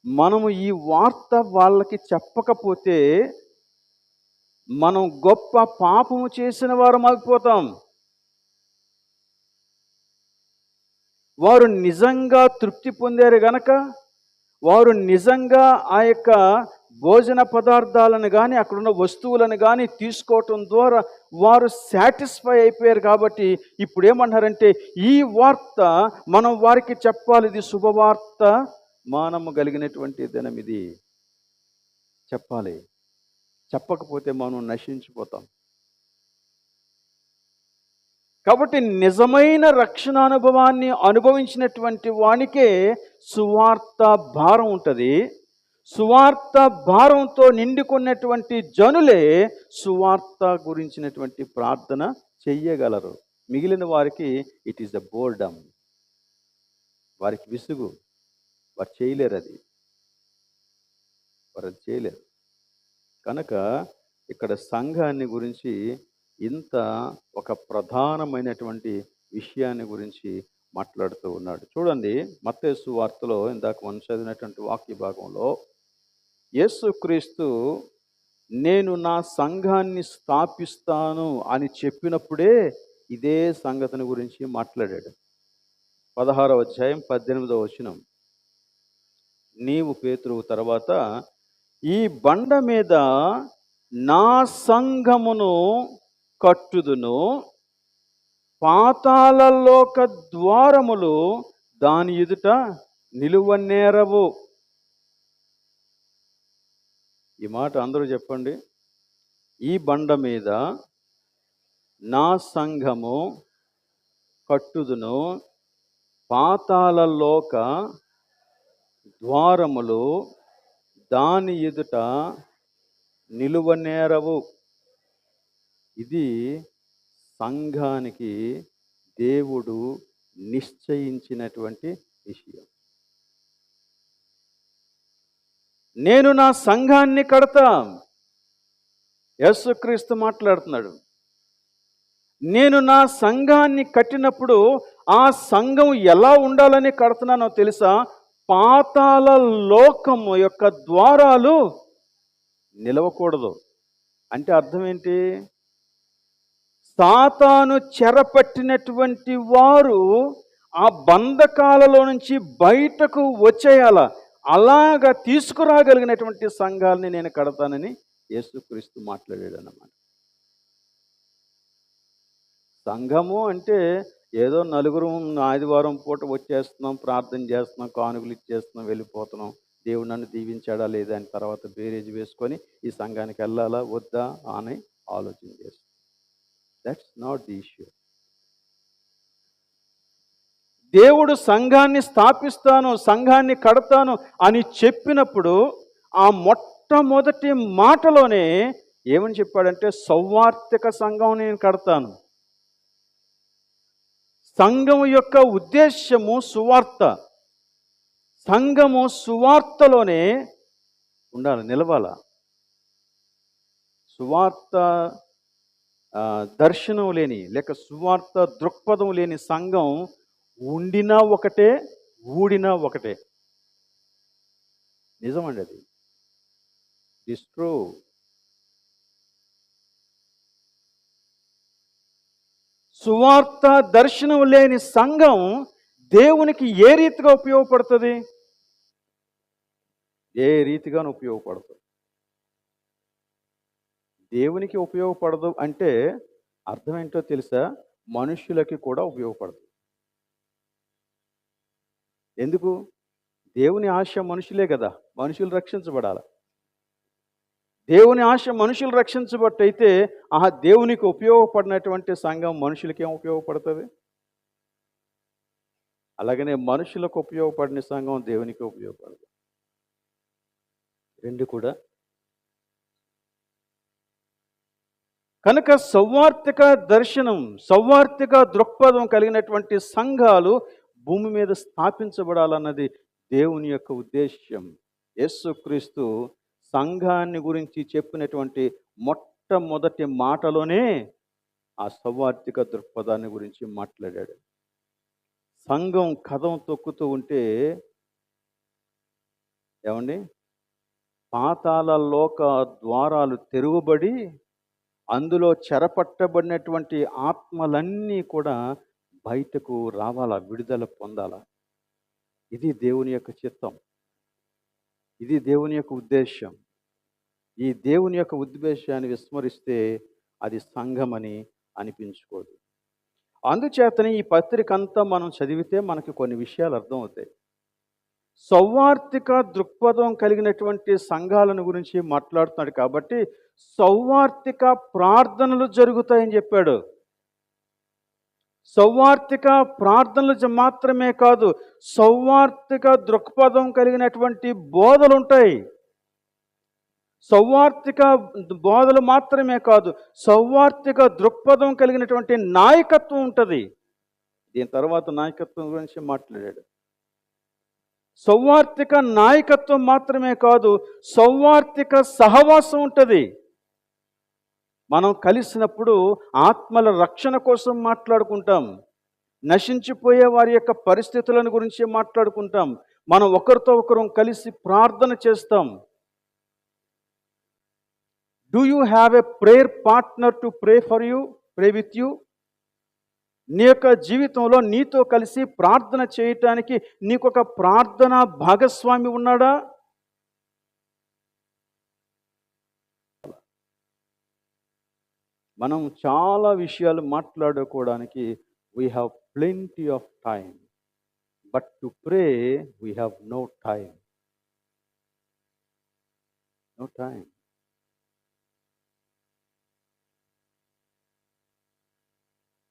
మనము ఈ వార్త వాళ్ళకి చెప్పకపోతే మనం గొప్ప పాపము చేసిన వారం అయిపోతాం. వారు నిజంగా తృప్తి పొందారు గనక, వారు నిజంగా ఆ యొక్క భోజన పదార్థాలను కానీ అక్కడున్న వస్తువులను కానీ తీసుకోవటం ద్వారా వారు సాటిస్ఫై అయిపోయారు. కాబట్టి ఇప్పుడు ఏమంటారంటే ఈ వార్త మనం వారికి చెప్పాలి. ఇది శుభవార్త, మానము కలిగినటువంటి దినం ఇది చెప్పాలి. చెప్పకపోతే మనం నశించిపోతాం. కాబట్టి నిజమైన రక్షణ అనుభవాన్ని అనుభవించినటువంటి వానికే సువార్త భారం ఉంటుంది. సువార్త భారంతో నిండుకున్నటువంటి జనులే సువార్త గురించినటువంటి ప్రార్థన చెయ్యగలరు. మిగిలిన వారికి ఇట్ ఈస్ ద బోర్డమ్, వారికి విసుగు, వారు చేయలేరు, వారు చేయలేరు. కనుక ఇక్కడ సంఘాన్ని గురించి ఇంత ఒక ప్రధానమైనటువంటి విషయాన్ని గురించి మాట్లాడుతూ ఉన్నాడు. చూడండి, మత్తయి సువార్తలో ఇందాక మనం చదివినటువంటి వాక్య భాగంలో యేసుక్రీస్తు నేను నా సంఘాన్ని స్థాపిస్తాను అని చెప్పినప్పుడే ఇదే సంగతిని గురించి మాట్లాడాడు. 16వ అధ్యాయం 18వ వచనం, నీవు పేతురువు తర్వాత ఈ బండ మీద నా సంఘమును కట్టుదును, పాతాళలోక ద్వారములు దాని ఎదుట నిలువనేరవు. ఈ మాట అందరూ చెప్పండి. ఈ బండ మీద నా సంఘము కట్టుదును, పాతాళలోక ద్వారములు దాని ఎదుట నిలువనేరవు. ఇది సంఘానికి దేవుడు నిశ్చయించినటువంటి విషయం. నేను నా సంఘాన్ని కడతా, యేసుక్రీస్తు మాట్లాడుతున్నాడు. నేను నా సంఘాన్ని కట్టినప్పుడు ఆ సంఘం ఎలా ఉండాలని కడుతున్నానో తెలుసా? పాతాళ లోకము యొక్క ద్వారాలు నిలవకూడదు. అంటే అర్థం ఏంటి? సాతాను చెరపట్టినటువంటి వారు ఆ బంధకాలలో నుంచి బయటకు వచ్చేయాల, అలాగా తీసుకురాగలిగినటువంటి సంఘాలని నేను కడతానని యేసుక్రీస్తు మాట్లాడాడు అన్నమాట. సంఘము అంటే ఏదో నలుగురు ఆదివారం పూట వచ్చేస్తున్నాం, ప్రార్థన చేస్తున్నాం, కానుకలు ఇచ్చేస్తున్నాం, వెళ్ళిపోతున్నాం, దేవుడు నన్ను దీవించాడా లేదా అని తర్వాత బేరేజ్ వేసుకొని ఈ సంఘానికి వెళ్ళాలా వద్దా అని ఆలోచన చేస్తాం. That's not the issue. దేవుడు సంఘాన్ని స్థాపిస్తాను, సంఘాన్ని కడతాను అని చెప్పినప్పుడు ఆ మొట్టమొదటి మాటలోనే ఏమని చెప్పాడంటే సౌవార్తిక సంఘం నేను కడతాను. సంఘం యొక్క ఉద్దేశ్యము సువార్త. సంఘము సువార్తలోనే ఉండాలి, నిలవాల. సువార్త దర్శనం లేని లేక సువార్త దృక్పథం లేని సంఘం ఉండినా ఒకటే, ఊడినా ఒకటే. నిజమండి, అది ఇట్స్ ట్రూ. సువార్త దర్శనం లేని సంఘం దేవునికి ఏ రీతిగా ఉపయోగపడుతుంది? ఏ రీతిగానూ ఉపయోగపడుతుంది. దేవునికి ఉపయోగపడదు అంటే అర్థం ఏంటో తెలుసా? మనుషులకి కూడా ఉపయోగపడదు. ఎందుకు? దేవుని ఆశ మనుషులే కదా, మనుషులు రక్షించబడాలి. దేవుని ఆశ మనుషులు రక్షించబట్టయితే ఆ దేవునికి ఉపయోగపడినటువంటి సంఘం మనుషులకి ఏం ఉపయోగపడుతుంది? అలాగనే మనుషులకు ఉపయోగపడిన సంఘం దేవునికి ఉపయోగపడదు. రెండు కూడా. కనుక సౌవార్తిక దర్శనం, సౌవార్తిక దృక్పథం కలిగినటువంటి సంఘాలు భూమి మీద స్థాపించబడాలన్నది దేవుని యొక్క ఉద్దేశ్యం. యేసుక్రీస్తు సంఘాన్ని గురించి చెప్పినటువంటి మొట్టమొదటి మాటలోనే ఆ సౌవార్తిక దృక్పథాన్ని గురించి మాట్లాడాడు. సంఘం కదం తొక్కుతూ ఉంటే ఏమండి, పాతాళ లోక ద్వారాలు తెరువబడి అందులో చెరపట్టబడినటువంటి ఆత్మలన్నీ కూడా బయటకు రావాలా, విడుదల పొందాలా. ఇది దేవుని యొక్క చిత్తం, ఇది దేవుని యొక్క ఉద్దేశం. ఈ దేవుని యొక్క ఉద్దేశాన్ని విస్మరిస్తే అది సంఘమని అనిపించుకోదు. అందుచేతనే ఈ పత్రిక అంతా మనం చదివితే మనకి కొన్ని విషయాలు అర్థమవుతాయి. సౌవార్తిక దృక్పథం కలిగినటువంటి సంఘాలను గురించి మాట్లాడుతున్నాడు కాబట్టి సౌవార్తిక ప్రార్థనలు జరుగుతాయని చెప్పాడు. సౌవార్తిక ప్రార్థనలు మాత్రమే కాదు, సౌవార్తిక దృక్పథం కలిగినటువంటి బోధలు ఉంటాయి. సౌవార్తిక బోధలు మాత్రమే కాదు, సౌవార్తిక దృక్పథం కలిగినటువంటి నాయకత్వం ఉంటుంది. దీని తర్వాత నాయకత్వం గురించి మాట్లాడాడు. సౌవార్తిక నాయకత్వం మాత్రమే కాదు, సౌవార్తిక సహవాసం ఉంటుంది. మనం కలిసినప్పుడు ఆత్మల రక్షణ కోసం మాట్లాడుకుంటాం, నశించిపోయే వారి యొక్క పరిస్థితులను గురించి మాట్లాడుకుంటాం, మనం ఒకరితో ఒకరు కలిసి ప్రార్థన చేస్తాం. Do you have a prayer partner to pray with you? నీ యొక్క జీవితంలో నీతో కలిసి ప్రార్థన చేయటానికి నీకొక ప్రార్థన భాగస్వామి ఉన్నాడా? మనం చాలా విషయాలు మాట్లాడుకోవడానికి we have plenty of time, but to pray we have no time. No time.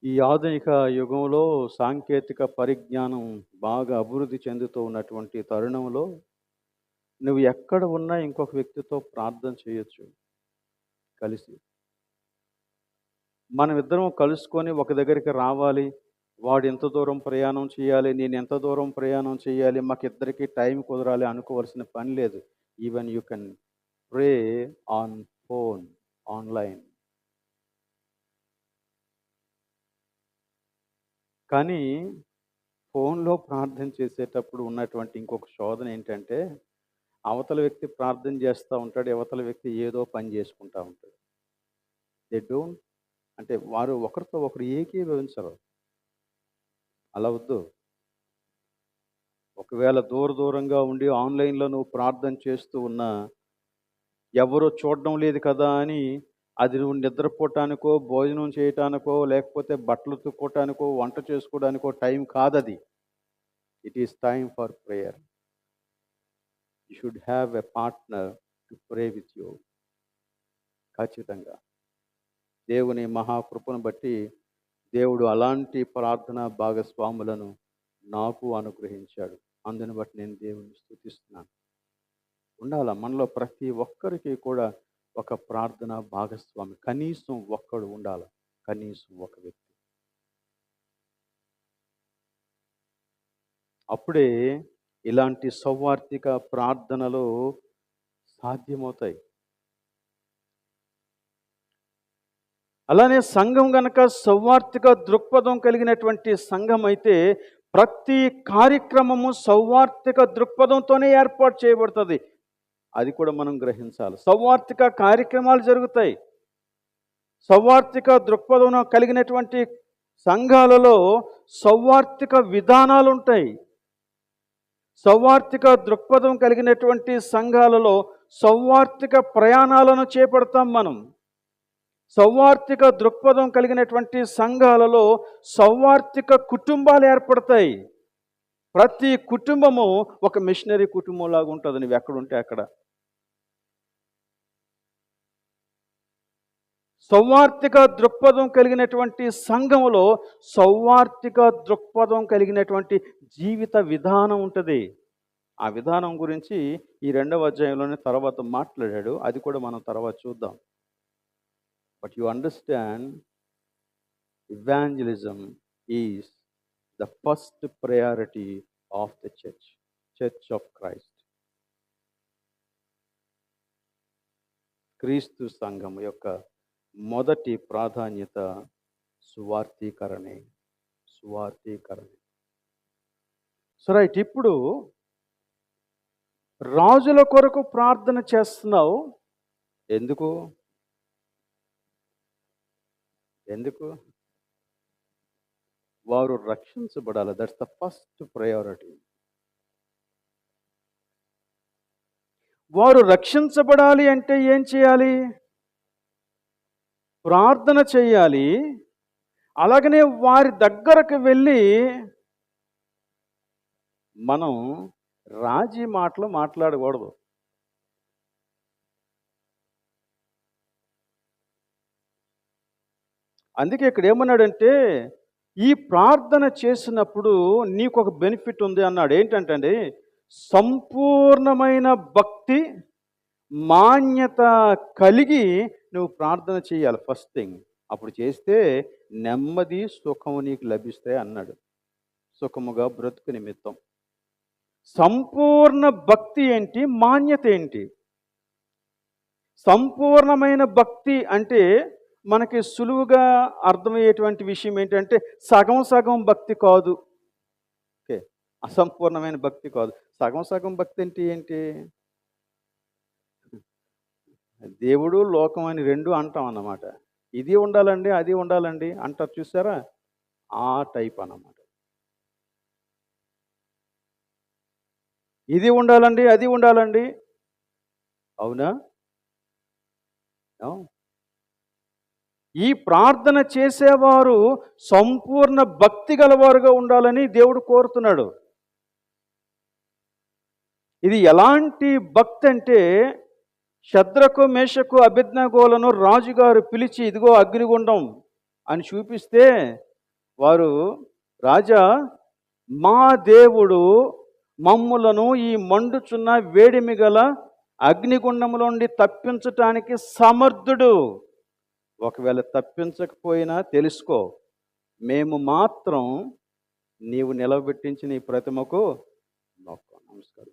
ఈ ఆధునిక యుగంలో సాంకేతిక పరిజ్ఞానం బాగా అభివృద్ధి చెందుతూ ఉన్నటువంటి తరుణంలో నువ్వు ఎక్కడ ఉన్నా ఇంకొక వ్యక్తితో ప్రార్థన చేయొచ్చు కలిసి. మనమిద్దరం కలుసుకొని ఒక దగ్గరికి రావాలి, వాడు ఎంత దూరం ప్రయాణం చేయాలి, నేను ఎంత దూరం ప్రయాణం చేయాలి, మాకిద్దరికి టైం కుదరాలి అనుకోవాల్సిన పని లేదు. Even you can pray on phone, online. కానీ ఫోన్లో ప్రార్థన చేసేటప్పుడు ఉన్నటువంటి ఇంకొక శోధన ఏంటంటే, అవతల వ్యక్తి ప్రార్థన చేస్తూ ఉంటాడు, అవతల వ్యక్తి ఏదో పని చేసుకుంటూ ఉంటాడు. దే డోంట్, అంటే వారు ఒకరితో ఒకరు ఏకీభవించరు. అలా వద్దు. ఒకవేళ దూరంగా ఉండి ఆన్లైన్లో నువ్వు ప్రార్థన చేస్తూ ఉన్నా ఎవరో చూడడం లేదు కదా అని అది నువ్వు నిద్రపోవటానికో, భోజనం చేయటానికో, లేకపోతే బట్టలు ఉతుక్కోవటానికో, వంట చేసుకోవడానికో టైం కాదది. It is time for prayer. You should have a partner to pray with you. ఖచ్చితంగా దేవుని మహాకృపను బట్టి దేవుడు అలాంటి ప్రార్థన భాగస్వాములను నాకు అనుగ్రహించాడు. అందుని బట్టి నేను దేవుని స్తుతిస్తున్నాను. ఉండాల మనలో ప్రతి ఒక్కరికి కూడా ఒక ప్రార్థన భాగస్వామి, కనీసం ఒక్కడు ఉండాలి, కనీసం ఒక వ్యక్తి. అప్పుడే ఇలాంటి సౌవార్తిక ప్రార్థనలు సాధ్యమవుతాయి. అలానే సంఘం గనక సౌవార్తిక దృక్పథం కలిగినటువంటి సంఘం అయితే ప్రతి కార్యక్రమము సౌవార్తిక దృక్పథంతోనే ఏర్పాటు చేయబడుతుంది. అది కూడా మనం గ్రహించాలి. సౌవార్తిక కార్యక్రమాలు జరుగుతాయి. సౌవార్తిక దృక్పథం కలిగినటువంటి సంఘాలలో సౌవార్తిక విధానాలు ఉంటాయి. సౌవార్తిక దృక్పథం కలిగినటువంటి సంఘాలలో సౌవార్తిక ప్రయాణాలను చేపడతాం మనం. సౌవార్తిక దృక్పథం కలిగినటువంటి సంఘాలలో సౌవార్తిక కుటుంబాలు ఏర్పడతాయి. ప్రతి కుటుంబము ఒక మిషనరీ కుటుంబంలాగా ఉంటుంది. నువ్వు ఎక్కడుంటే అక్కడ. సౌవార్తిక దృక్పథం కలిగినటువంటి సంఘములో సౌవార్తిక దృక్పథం కలిగినటువంటి జీవిత విధానం ఉంటుంది. ఆ విధానం గురించి ఈ 2వ అధ్యాయంలోనే తర్వాత మాట్లాడాడు. అది కూడా మనం తర్వాత చూద్దాం. But you understand, evangelism is the first priority of the church of Christ. క్రీస్తు సంఘం యొక్క మొదటి ప్రాధాన్యత సువార్తీకరణే. సువార్తీకరణ. సో రైట్, ఇప్పుడు రాజుల కొరకు ప్రార్థన చేస్తున్నావు. ఎందుకు? ఎందుకు? వారు రక్షించబడాలి. That's the first priority. వారు రక్షించబడాలి అంటే ఏం చేయాలి? ప్రార్థన చేయాలి. అలాగనే వారి దగ్గరకు వెళ్ళి మనం రాజీ మాటలు మాట్లాడకూడదు. అందుకే ఇక్కడ ఏమన్నాడంటే, ఈ ప్రార్థన చేసినప్పుడు నీకు ఒక బెనిఫిట్ ఉంది అన్నాడు. ఏంటంటే అండి, సంపూర్ణమైన భక్తి మాన్యత కలిగి నువ్వు ప్రార్థన చేయాలి ఫస్ట్ థింగ్. అప్పుడు చేస్తే నెమ్మది సుఖము నీకు లభిస్తాయి అన్నాడు. సుఖముగా బ్రతుకు నిమిత్తం. సంపూర్ణ భక్తి ఏంటి? మాన్యత ఏంటి? సంపూర్ణమైన భక్తి అంటే మనకి సులువుగా అర్థమయ్యేటువంటి విషయం ఏంటంటే సగం సగం భక్తి కాదు. ఓకే, అసంపూర్ణమైన భక్తి కాదు. సగం సగం భక్తి అంటే ఏంటి? దేవుడు లోకం అని రెండు అంటాం అన్నమాట. ఇది ఉండాలండి, అది ఉండాలండి అంటారు చూసారా? ఆ టైప్ అన్నమాట. ఇది ఉండాలండి, అది ఉండాలండి. అవునా? ఈ ప్రార్థన చేసేవారు సంపూర్ణ భక్తి గలవారుగా ఉండాలని దేవుడు కోరుతున్నాడు. ఇది ఎలాంటి భక్తి అంటే, శద్రకు మేషకు అబేద్నెగోలను రాజుగారు పిలిచి ఇదిగో అగ్నిగుండం అని చూపిస్తే వారు, రాజా, మా దేవుడు మమ్ములను ఈ మండుచున్న వేడిమి గల అగ్నిగుండములో నుండి తప్పించటానికి సమర్థుడు. ఒకవేళ తప్పించకపోయినా తెలుసుకో, మేము మాత్రం నీవు నిలబెట్టించిన ఈ ప్రతిమకు నమస్కారం.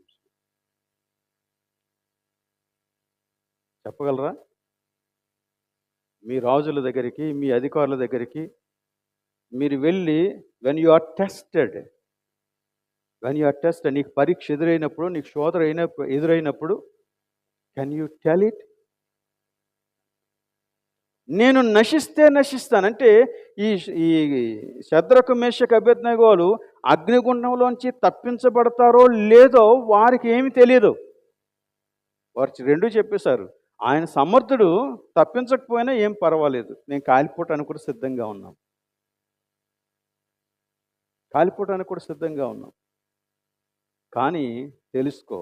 చెప్పగలరా? మీ రాజుల దగ్గరికి, మీ అధికారుల దగ్గరికి మీరు వెళ్ళి వెన్ యు ఆర్ టెస్టెడ్, నీకు పరీక్ష ఎదురైనప్పుడు, నీకు శోధన ఎదురైనప్పుడు, కెన్ యూ టెల్ ఇట్? నేను నశిస్తే నశిస్తానంటే ఈ ఈ శద్రకు మేషకు అబేద్నెగోలు అగ్నిగుండంలోంచి తప్పించబడతారో లేదో వారికి ఏమి తెలియదు. వారు రెండూ చెప్పేశారు. ఆయన సమర్థుడు, తప్పించకపోయినా ఏం పర్వాలేదు, నేను కాలిపోవటానికి కూడా సిద్ధంగా ఉన్నాం. కాలిపోవటానికి కూడా సిద్ధంగా ఉన్నాం. కానీ తెలుసుకో,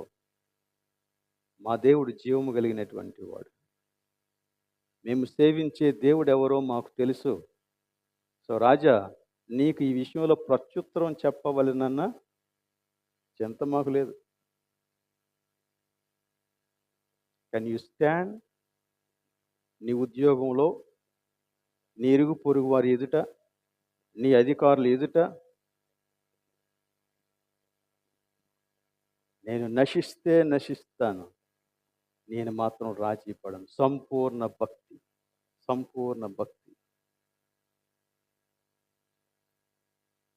మా దేవుడు జీవము కలిగినటువంటి వాడు. మేము సేవించే దేవుడు ఎవరో మాకు తెలుసు. సో రాజా, నీకు ఈ విషయంలో ప్రత్యుత్తరం చెప్పవలనన్న చింత మాకు లేదు. Can you stand? నీ ఉద్యోగంలో, నీ ఇరుగు పొరుగు వారి ఎదుట, నీ అధికారుల ఎదుట, నేను నశిస్తే నశిస్తాను, నేను మాత్రం రాజీ పడను. సంపూర్ణ భక్తి, సంపూర్ణ భక్తి.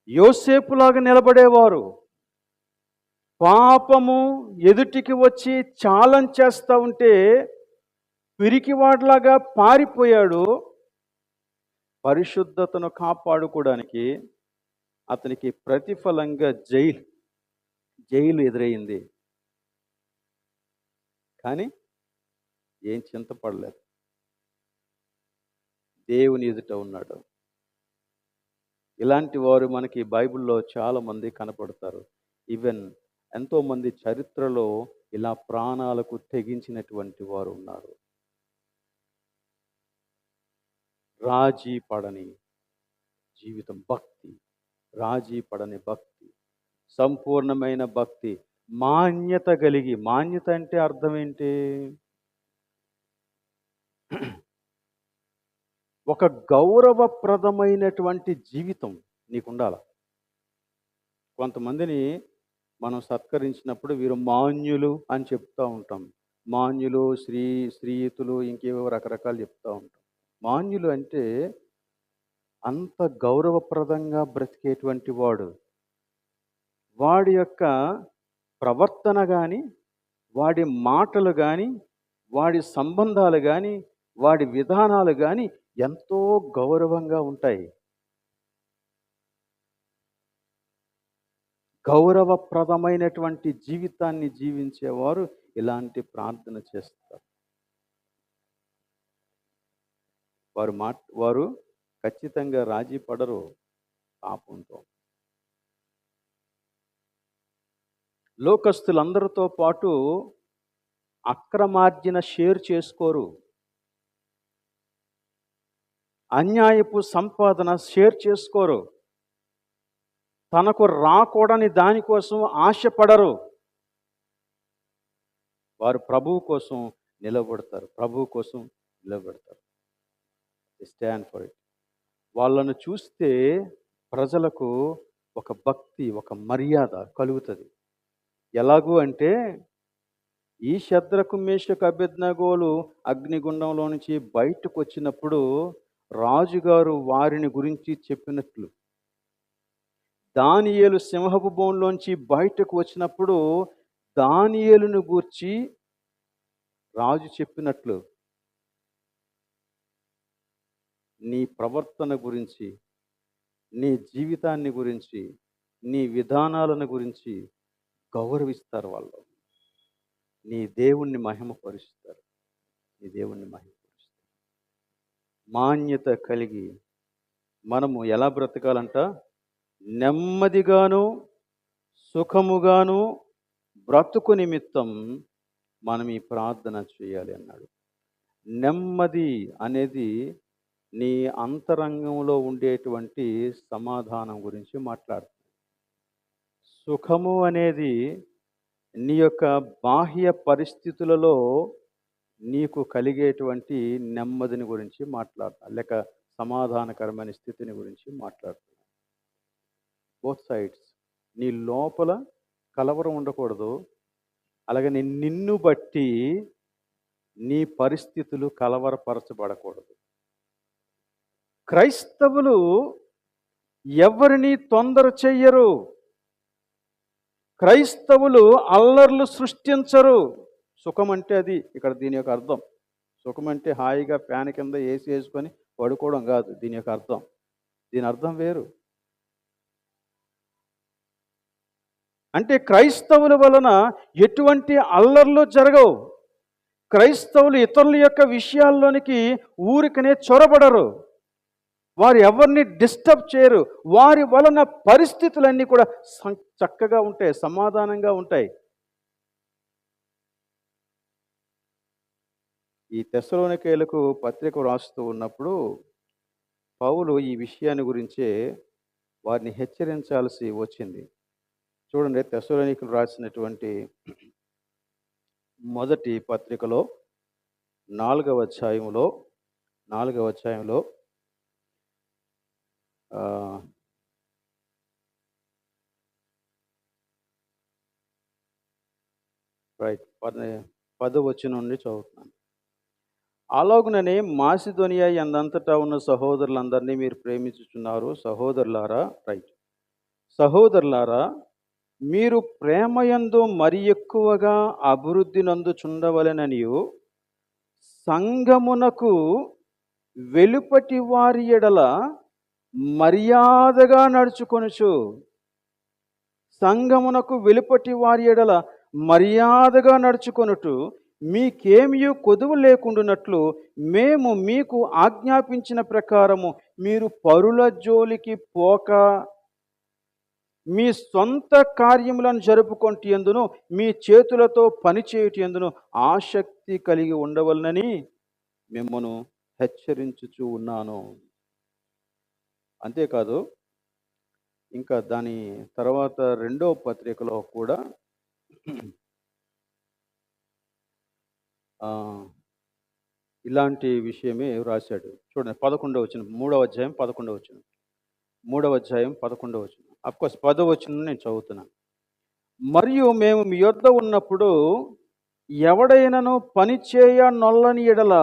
యోసేపులాగా నిలబడేవారు. పాపము ఎదుటికి వచ్చి ఛాలెంజ్ చేస్తూ ఉంటే పిరికివాడిలాగా పారిపోయాడు. పరిశుద్ధతను కాపాడుకోవడానికి అతనికి ప్రతిఫలంగా జైలు ఎదురైంది. కానీ ఏం చింతపడలేదు. దేవుని ఎదుట ఉన్నాడు. ఇలాంటి వారు మనకి బైబిల్లో చాలామంది కనపడతారు. ఈవెన్ ఎంతోమంది చరిత్రలో ఇలా ప్రాణాలకు తెగించినటువంటి వారు ఉన్నారు. రాజీ పడని జీవితం, భక్తి, రాజీ పడని భక్తి, సంపూర్ణమైన భక్తి, మాన్యత కలిగి. మాన్యత అంటే అర్థం ఏంటి? ఒక గౌరవప్రదమైనటువంటి జీవితం నీకు ఉండాలి. కొంతమందిని మనం సత్కరించినప్పుడు వీరు మాన్యులు అని చెప్తూ ఉంటాం. మాన్యులు, శ్రీయుతులు, ఇంకేవో రకరకాలు చెప్తూ ఉంటాం. మాన్యులు అంటే అంత గౌరవప్రదంగా బ్రతికేటువంటి వాడు. వాడి యొక్క ప్రవర్తన కానీ, వాడి మాటలు కానీ, వాడి సంబంధాలు కానీ, వాడి విధానాలు కానీ ఎంతో గౌరవంగా ఉంటాయి. గౌరవప్రదమైనటువంటి జీవితాన్ని జీవించేవారు ఇలాంటి ప్రార్థన చేస్తారు. వారు ఖచ్చితంగా రాజీ పడరు పాపంతో. లోకస్తులందరితో పాటు అక్రమార్జన షేర్ చేసుకోరు. అన్యాయపు సంపాదన షేర్ చేసుకోరు. తనకు రాకూడని దానికోసం ఆశపడరు. వారు ప్రభువు కోసం నిలబడతారు. ప్రభువు కోసం నిలబడతారు. Stand for it. వాళ్ళను చూస్తే ప్రజలకు ఒక భక్తి, ఒక మర్యాద కలుగుతుంది. ఎలాగూ అంటే, ఈ శద్రకు మేషకు అబేద్నెగోలు అగ్నిగుండంలో నుంచి బయటకు వచ్చినప్పుడు రాజుగారు వారిని గురించి చెప్పినట్లు, దానియేలు సింహపు బోన్లోంచి బయటకు వచ్చినప్పుడు దానియేలును గూర్చి రాజు చెప్పినట్లు, నీ ప్రవర్తన గురించి, నీ జీవితాన్ని గురించి, నీ విధానాలను గురించి గౌరవిస్తారు. వాళ్ళు నీ దేవుణ్ణి మహిమపరుస్తారు. నీ దేవుణ్ణి మహిమపరుస్తారు. మాన్యత కలిగి మనము ఎలా బ్రతకాలంట? నెమ్మదిగాను సుఖముగాను బ్రతుకు నిమిత్తం మనం ఈ ప్రార్థన చేయాలి అన్నాడు. నెమ్మది అనేది నీ అంతరంగంలో ఉండేటువంటి సమాధానం గురించి మాట్లాడుతుంది. సుఖము అనేది నీ యొక్క బాహ్య పరిస్థితులలో నీకు కలిగేటువంటి నెమ్మదిని గురించి మాట్లాడుతాను, లేక సమాధానకరమైన స్థితిని గురించి మాట్లాడుతున్నాను. Both sides. నీ లోపల కలవరం ఉండకూడదు, అలాగే నిన్ను బట్టి నీ పరిస్థితులు కలవరపరచబడకూడదు. క్రైస్తవులు ఎవరిని తొందర చెయ్యరు. క్రైస్తవులు అల్లర్లు సృష్టించరు. సుఖం అంటే అది ఇక్కడ దీని యొక్క అర్థం. సుఖం అంటే హాయిగా ఫ్యాన్ కింద ఏసీ వేసుకొని పడుకోవడం కాదు దీని యొక్క అర్థం. దీని అర్థం వేరు. అంటే క్రైస్తవుల వలన ఎటువంటి అల్లర్లు జరగవు. క్రైస్తవులు ఇతరుల యొక్క విషయాల్లోనికి ఊరికనే చొరబడరు. వారు ఎవరిని డిస్టర్బ్ చేయరు. వారి వలన పరిస్థితులన్నీ కూడా చక్కగా ఉంటాయి, సమాధానంగా ఉంటాయి. ఈ తెస్సలోనికీయులకు పత్రిక రాస్తూ ఉన్నప్పుడు పౌలు ఈ విషయాన్ని గురించే వారిని హెచ్చరించాల్సి వచ్చింది. చూడండి, తెస్సలోనికీయులు రాసినటువంటి మొదటి పత్రికలో 4వ అధ్యాయంలో రైట్ 10వ వచనం నుండి చదువుతున్నాను. అలాగుననే మాసిదోనియా ఎందంతటా ఉన్న సహోదరులందరినీ మీరు ప్రేమించుచున్నారు. సహోదరులారా, మీరు ప్రేమయందు మరి ఎక్కువగా అభివృద్ధి నందుచుండవలెననియు, సంఘమునకు వెలుపటి వారి ఎడల మర్యాదగా నడుచుకొనుచు, సంఘమునకు వెలుపటి వారి ఎడల మర్యాదగా నడుచుకొనుటూ మీకేమీ కొదువు లేకుండానట్లు మేము మీకు ఆజ్ఞాపించిన ప్రకారము మీరు పరుల జోలికి పోక మీ సొంత కార్యములను జరుపుకొంటి యందును మీ చేతులతో పనిచేయుటి యందును ఆసక్తి కలిగి ఉండవలనని మిమ్మను హెచ్చరించుచూ ఉన్నాను. అంతేకాదు, ఇంకా దాని తర్వాత 2వ పత్రికలో కూడా ఇలాంటి విషయమే రాశాడు. చూడండి, 11వ వచనం, 3వ అధ్యాయం 11వ వచనం, 3వ అధ్యాయం 11వ వచనం. అఫ్కోర్స్ 10వ వచనం నేను చదువుతున్నాను. మరియు మేము మీ యొద్ద ఉన్నప్పుడు ఎవడైనను పనిచేయ నొల్లని ఎడల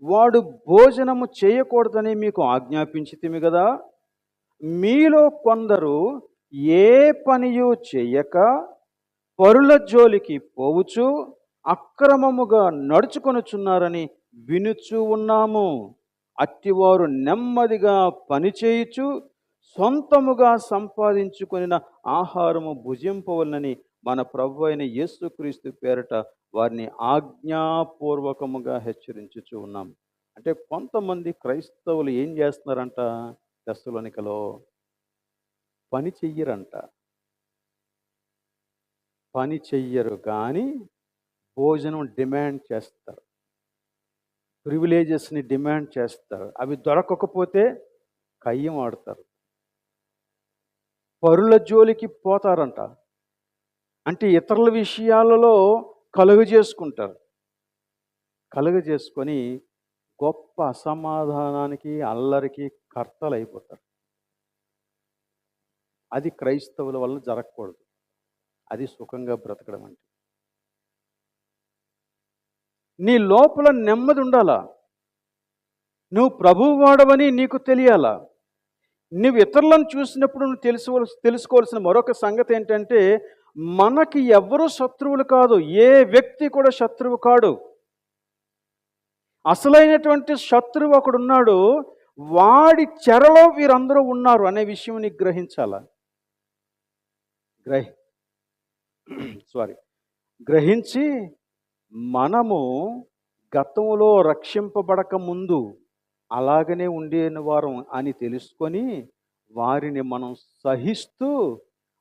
వాడు భోజనము చేయకూడదని మీకు ఆజ్ఞాపించితిమి గదా. మీలో కొందరు ఏ పనియు చేయక పరుల జోలికి పోవుచు అక్రమముగా నడుచుకొనుచున్నారని వినుచూ ఉన్నాము. అట్టివారు నెమ్మదిగా పనిచేయుచు సొంతముగా సంపాదించుకొనిన ఆహారము భుజింపవలనని మన ప్రభు అయిన యేసుక్రీస్తు పేరట వారిని ఆజ్ఞాపూర్వకముగా హెచ్చరించుచూ ఉన్నాం. అంటే కొంతమంది క్రైస్తవులు ఏం చేస్తున్నారంట? తెస్సలోనికలో పని చెయ్యరంట. పని చెయ్యరు కానీ భోజనం డిమాండ్ చేస్తారు, ప్రివిలేజెస్ని డిమాండ్ చేస్తారు. అవి దొరకకపోతే కయ్యం ఆడతారు, పరుల జోలికి పోతారంట. అంటే ఇతరుల విషయాలలో కలుగజేసుకుంటారు. కలుగజేసుకొని గొప్ప అసమాధానానికి అల్లరికి కర్తలు అయిపోతారు. అది క్రైస్తవుల వల్ల జరగకూడదు. అది సుఖంగా బ్రతకడం అంటే. నీ లోపల నెమ్మది ఉండాలా. నువ్వు ప్రభువు వాడవని నీకు తెలియాలా. నువ్వు ఇతరులను చూసినప్పుడు నువ్వు తెలుసుకోవాల్సిన మరొక సంగతి ఏంటంటే, మనకి ఎవరు శత్రువులు కాదు, ఏ వ్యక్తి కూడా శత్రువు కాడు. అసలైనటువంటి శత్రువు ఒకడున్నాడు, వాడి చెరలో వీరందరూ ఉన్నారు అనే విషయం నీకు గ్రహించాలా. గ్రహించి మనము గతంలో రక్షింపబడక ముందు అలాగనే ఉండేన వారం అని తెలుసుకొని వారిని మనం సహిస్తూ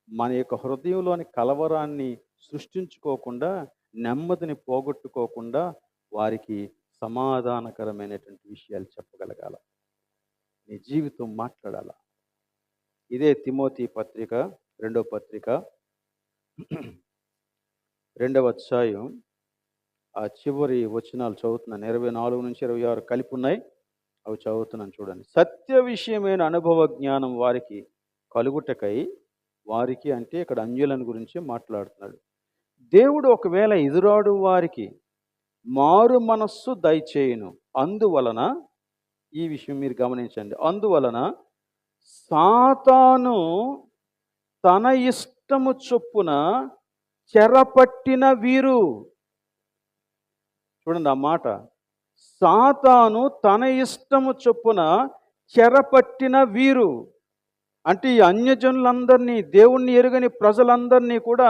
మన యొక్క హృదయంలోని కలవరాన్ని సృష్టించుకోకుండా, నెమ్మదిని పోగొట్టుకోకుండా వారికి సమాధానకరమైనటువంటి విషయాలు చెప్పగలగాల. నీ జీవితం మాట్లాడాల. ఇదే తిమోతి పత్రిక 2వ పత్రిక 2వ అధ్యాయం ఆ చివరి వచనాలు చదువుతున్నాను. 24 నుంచి 26 కలిపి ఉన్నాయి, అవి చదువుతున్నాను చూడండి. సత్య విషయమైన అనుభవ జ్ఞానం వారికి కలుగుటకై, వారికి అంటే ఇక్కడ అన్యులను గురించి మాట్లాడుతున్నాడు. దేవుడు ఒకవేళ ఎదురాడు వారికి మారు మనస్సు దయచేయును. అందువలన, ఈ విషయం మీరు గమనించండి, అందువలన సాతాను తన ఇష్టము చొప్పున చెరపట్టిన వీరు. చూడండి ఆ మాట, సాతాను తన ఇష్టము చొప్పున చెరపట్టిన వీరు. అంటే ఈ అన్యజనులందరినీ, దేవుణ్ణి ఎరుగని ప్రజలందరినీ కూడా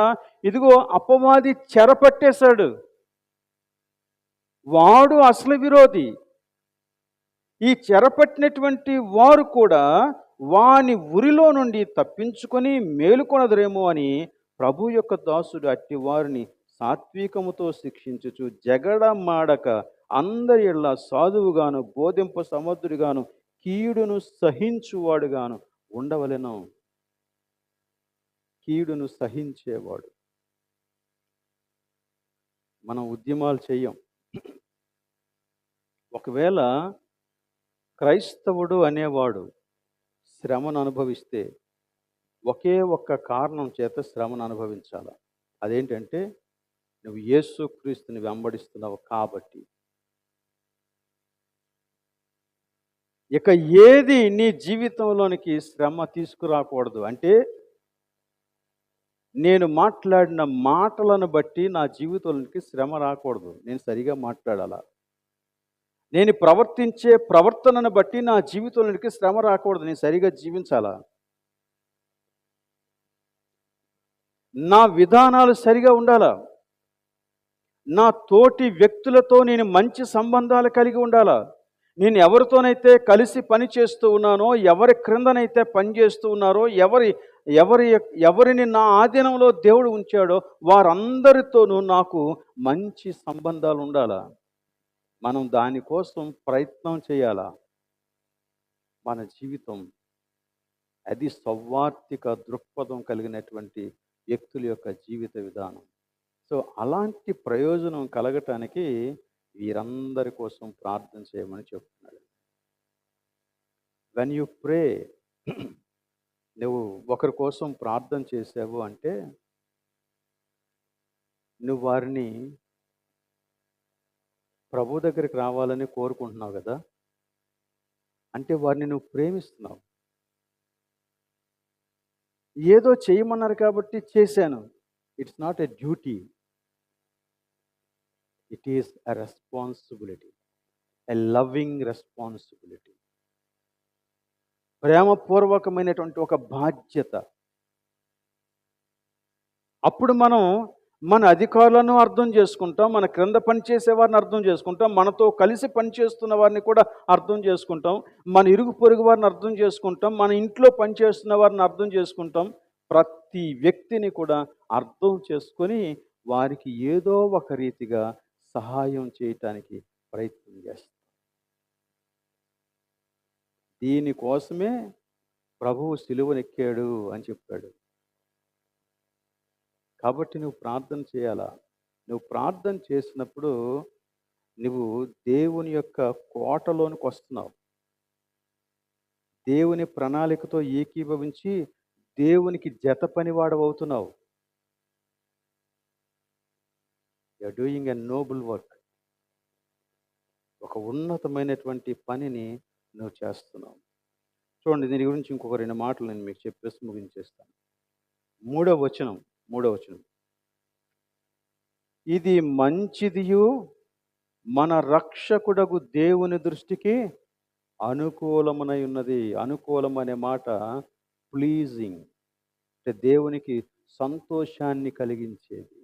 ఇదిగో అపవాది చెరపట్టేశాడు. వాడు అసలు విరోధి. ఈ చెరపట్టినటువంటి వారు కూడా వాని ఉరిలో నుండి తప్పించుకొని మేలుకొనదురేమో అని ప్రభు యొక్క దాసుడు అట్టి వారిని సాత్వికముతో శిక్షించుచు జగడమాడక అందరి ఎళ్ళ సాధువుగాను బోధింప సమర్థుడిగాను కీడును సహించువాడుగాను ఉండవలెను. కీడును సహించేవాడు. మనం ఉద్యమాలు చెయ్యం. ఒకవేళ క్రైస్తవుడు అనేవాడు శ్రమను అనుభవిస్తే ఒకే ఒక్క కారణం చేత శ్రమను అనుభవించాల. అదేంటంటే, నువ్వు యేసుక్రీస్తుని వెంబడిస్తున్నావు కాబట్టి. ఇక ఏది నీ జీవితంలోనికి శ్రమ తీసుకురాకూడదు. అంటే నేను మాట్లాడిన మాటలను బట్టి నా జీవితంలోనికి శ్రమ రాకూడదు. నేను సరిగా మాట్లాడాలా. నేను ప్రవర్తించే ప్రవర్తనను బట్టి నా జీవితంలోనికి శ్రమ రాకూడదు. నేను సరిగా జీవించాలా. నా విధానాలు సరిగా ఉండాలా. నా తోటి వ్యక్తులతో నేను మంచి సంబంధాలు కలిగి ఉండాలా. నేను ఎవరితోనైతే కలిసి పని చేస్తూ ఉన్నానో, ఎవరి క్రిందనైతే పనిచేస్తూ ఉన్నారో, ఎవరిని నా ఆధీనంలో దేవుడు ఉంచాడో వారందరితోనూ నాకు మంచి సంబంధాలు ఉండాలా. మనం దానికోసం ప్రయత్నం చేయాలా. మన జీవితం అది సౌవార్తిక దృక్పథం కలిగినటువంటి వ్యక్తుల యొక్క జీవిత విధానం. సో అలాంటి ప్రయోజనం కలగటానికి వీరందరి కోసం ప్రార్థన చేయమని చెప్తున్నాడు. వెన్ యు ప్రే, నువ్వు ఒకరి కోసం ప్రార్థన చేసావు అంటే నువ్వు వారిని ప్రభు దగ్గరికి రావాలని కోరుకుంటున్నావు కదా, అంటే వారిని నువ్వు ప్రేమిస్తున్నావు. ఏదో చేయమన్నారు కాబట్టి చేశాను. It's not a duty, it is a responsibility, a loving responsibility. ప్రేమపూర్వకమైనటువంటి ఒక బాధ్యత. అప్పుడు మనం మన అధికారులను అర్థం చేసుకుంటాం, మన క్రింద పనిచేసే వారిని అర్థం చేసుకుంటాం, మనతో కలిసి పనిచేస్తున్న వారిని కూడా అర్థం చేసుకుంటాం, మన ఇరుగు పొరుగు వారిని అర్థం చేసుకుంటాం, మన ఇంట్లో పనిచేస్తున్న వారిని అర్థం చేసుకుంటాం. ప్రతి వ్యక్తిని కూడా అర్థం చేసుకొని వారికి ఏదో ఒక రీతిగా సహాయం చేయటానికి ప్రయత్నం చేస్తాం. దీనికోసమే ప్రభువు సిలువనెక్కాడు అని చెప్పాడు. కాబట్టి నువ్వు ప్రార్థన చేయాలా. నువ్వు ప్రార్థన చేసినప్పుడు నువ్వు దేవుని యొక్క కోటలోనికి వస్తున్నావు. దేవుని ప్రణాళికతో ఏకీభవించి దేవునికి జత పనివాడవు అవుతున్నావు. You are doing a noble work. ఒక ఉన్నతమైనటువంటి పనిని నువ్వు చేస్తున్నావు. చూడండి, దీని గురించి ఇంకొక 2 మాటలు నేను మీకు చెప్పేసి ముగించేస్తాను. మూడవ వచనం. ఇది మంచిదియు మన రక్షకుడగు దేవుని దృష్టికి అనుకూలమునై ఉన్నది. అనుకూలం అనే మాట ప్లీజింగ్, అంటే దేవునికి సంతోషాన్ని కలిగించేది.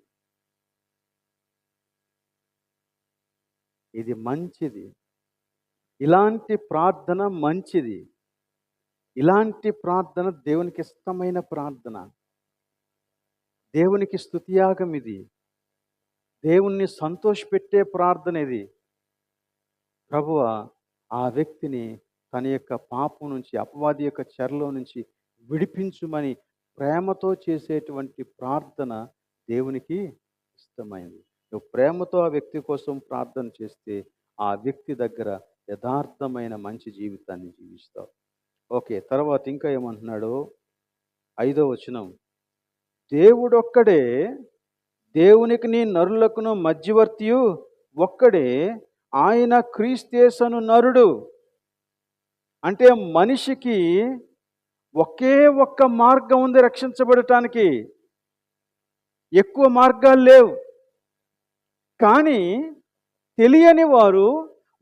ఇది మంచిది. ఇలాంటి ప్రార్థన మంచిది. ఇలాంటి ప్రార్థన దేవునికి ఇష్టమైన ప్రార్థన. దేవునికి స్తుతియాగం ఇది. దేవుణ్ణి సంతోషపెట్టే ప్రార్థన ఇది. ప్రభువా, ఆ వ్యక్తిని తన యొక్క పాపం నుంచి, అపవాది యొక్క చెరలో నుంచి విడిపించుమని ప్రేమతో చేసేటువంటి ప్రార్థన దేవునికి ఇష్టమైంది. నువ్వు ప్రేమతో ఆ వ్యక్తి కోసం ప్రార్థన చేస్తే ఆ వ్యక్తి దగ్గర యథార్థమైన మంచి జీవితాన్ని జీవిస్తావు. ఓకే, తర్వాత ఇంకా ఏమంటున్నాడు? 5వ వచనం. దేవుడొక్కడే, దేవునికి నీ నరులకును మధ్యవర్తియు ఒక్కడే, ఆయన క్రీస్తేసను నరుడు. అంటే మనిషికి ఒకే ఒక్క మార్గం ఉంది రక్షించబడటానికి. ఎక్కువ మార్గాలు లేవు. కానీ తెలియని వారు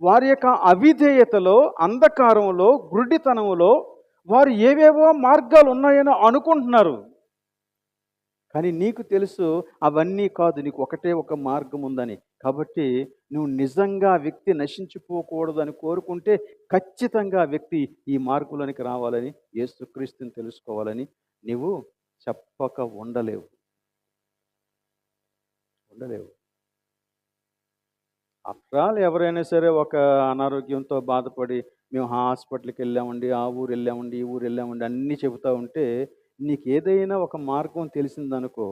వారి యొక్క అవిధేయతలో, అంధకారంలో, గుడ్డితనంలో వారు ఏవేవో మార్గాలు ఉన్నాయని అనుకుంటున్నారు. కానీ నీకు తెలుసు అవన్నీ కాదు, నీకు ఒకటే ఒక మార్గం ఉందని. కాబట్టి నువ్వు నిజంగా ఆ వ్యక్తి నశించిపోకూడదు అని కోరుకుంటే ఖచ్చితంగా ఆ వ్యక్తి ఈ మార్గంలోనికి రావాలని, యేసుక్రీస్తుని తెలుసుకోవాలని నీవు చెప్పక ఉండలేవు. ఆఫ్టర్ ఆల్ ఎవరైనా సరే ఒక అనారోగ్యంతో బాధపడి మేము హాస్పిటల్కి వెళ్ళామండి, ఆ ఊరు వెళ్ళామండి, ఈ ఊరు వెళ్ళామండి అన్నీ చెబుతూ ఉంటే నీకు ఏదైనా ఒక మార్గం తెలిసిందనుకో,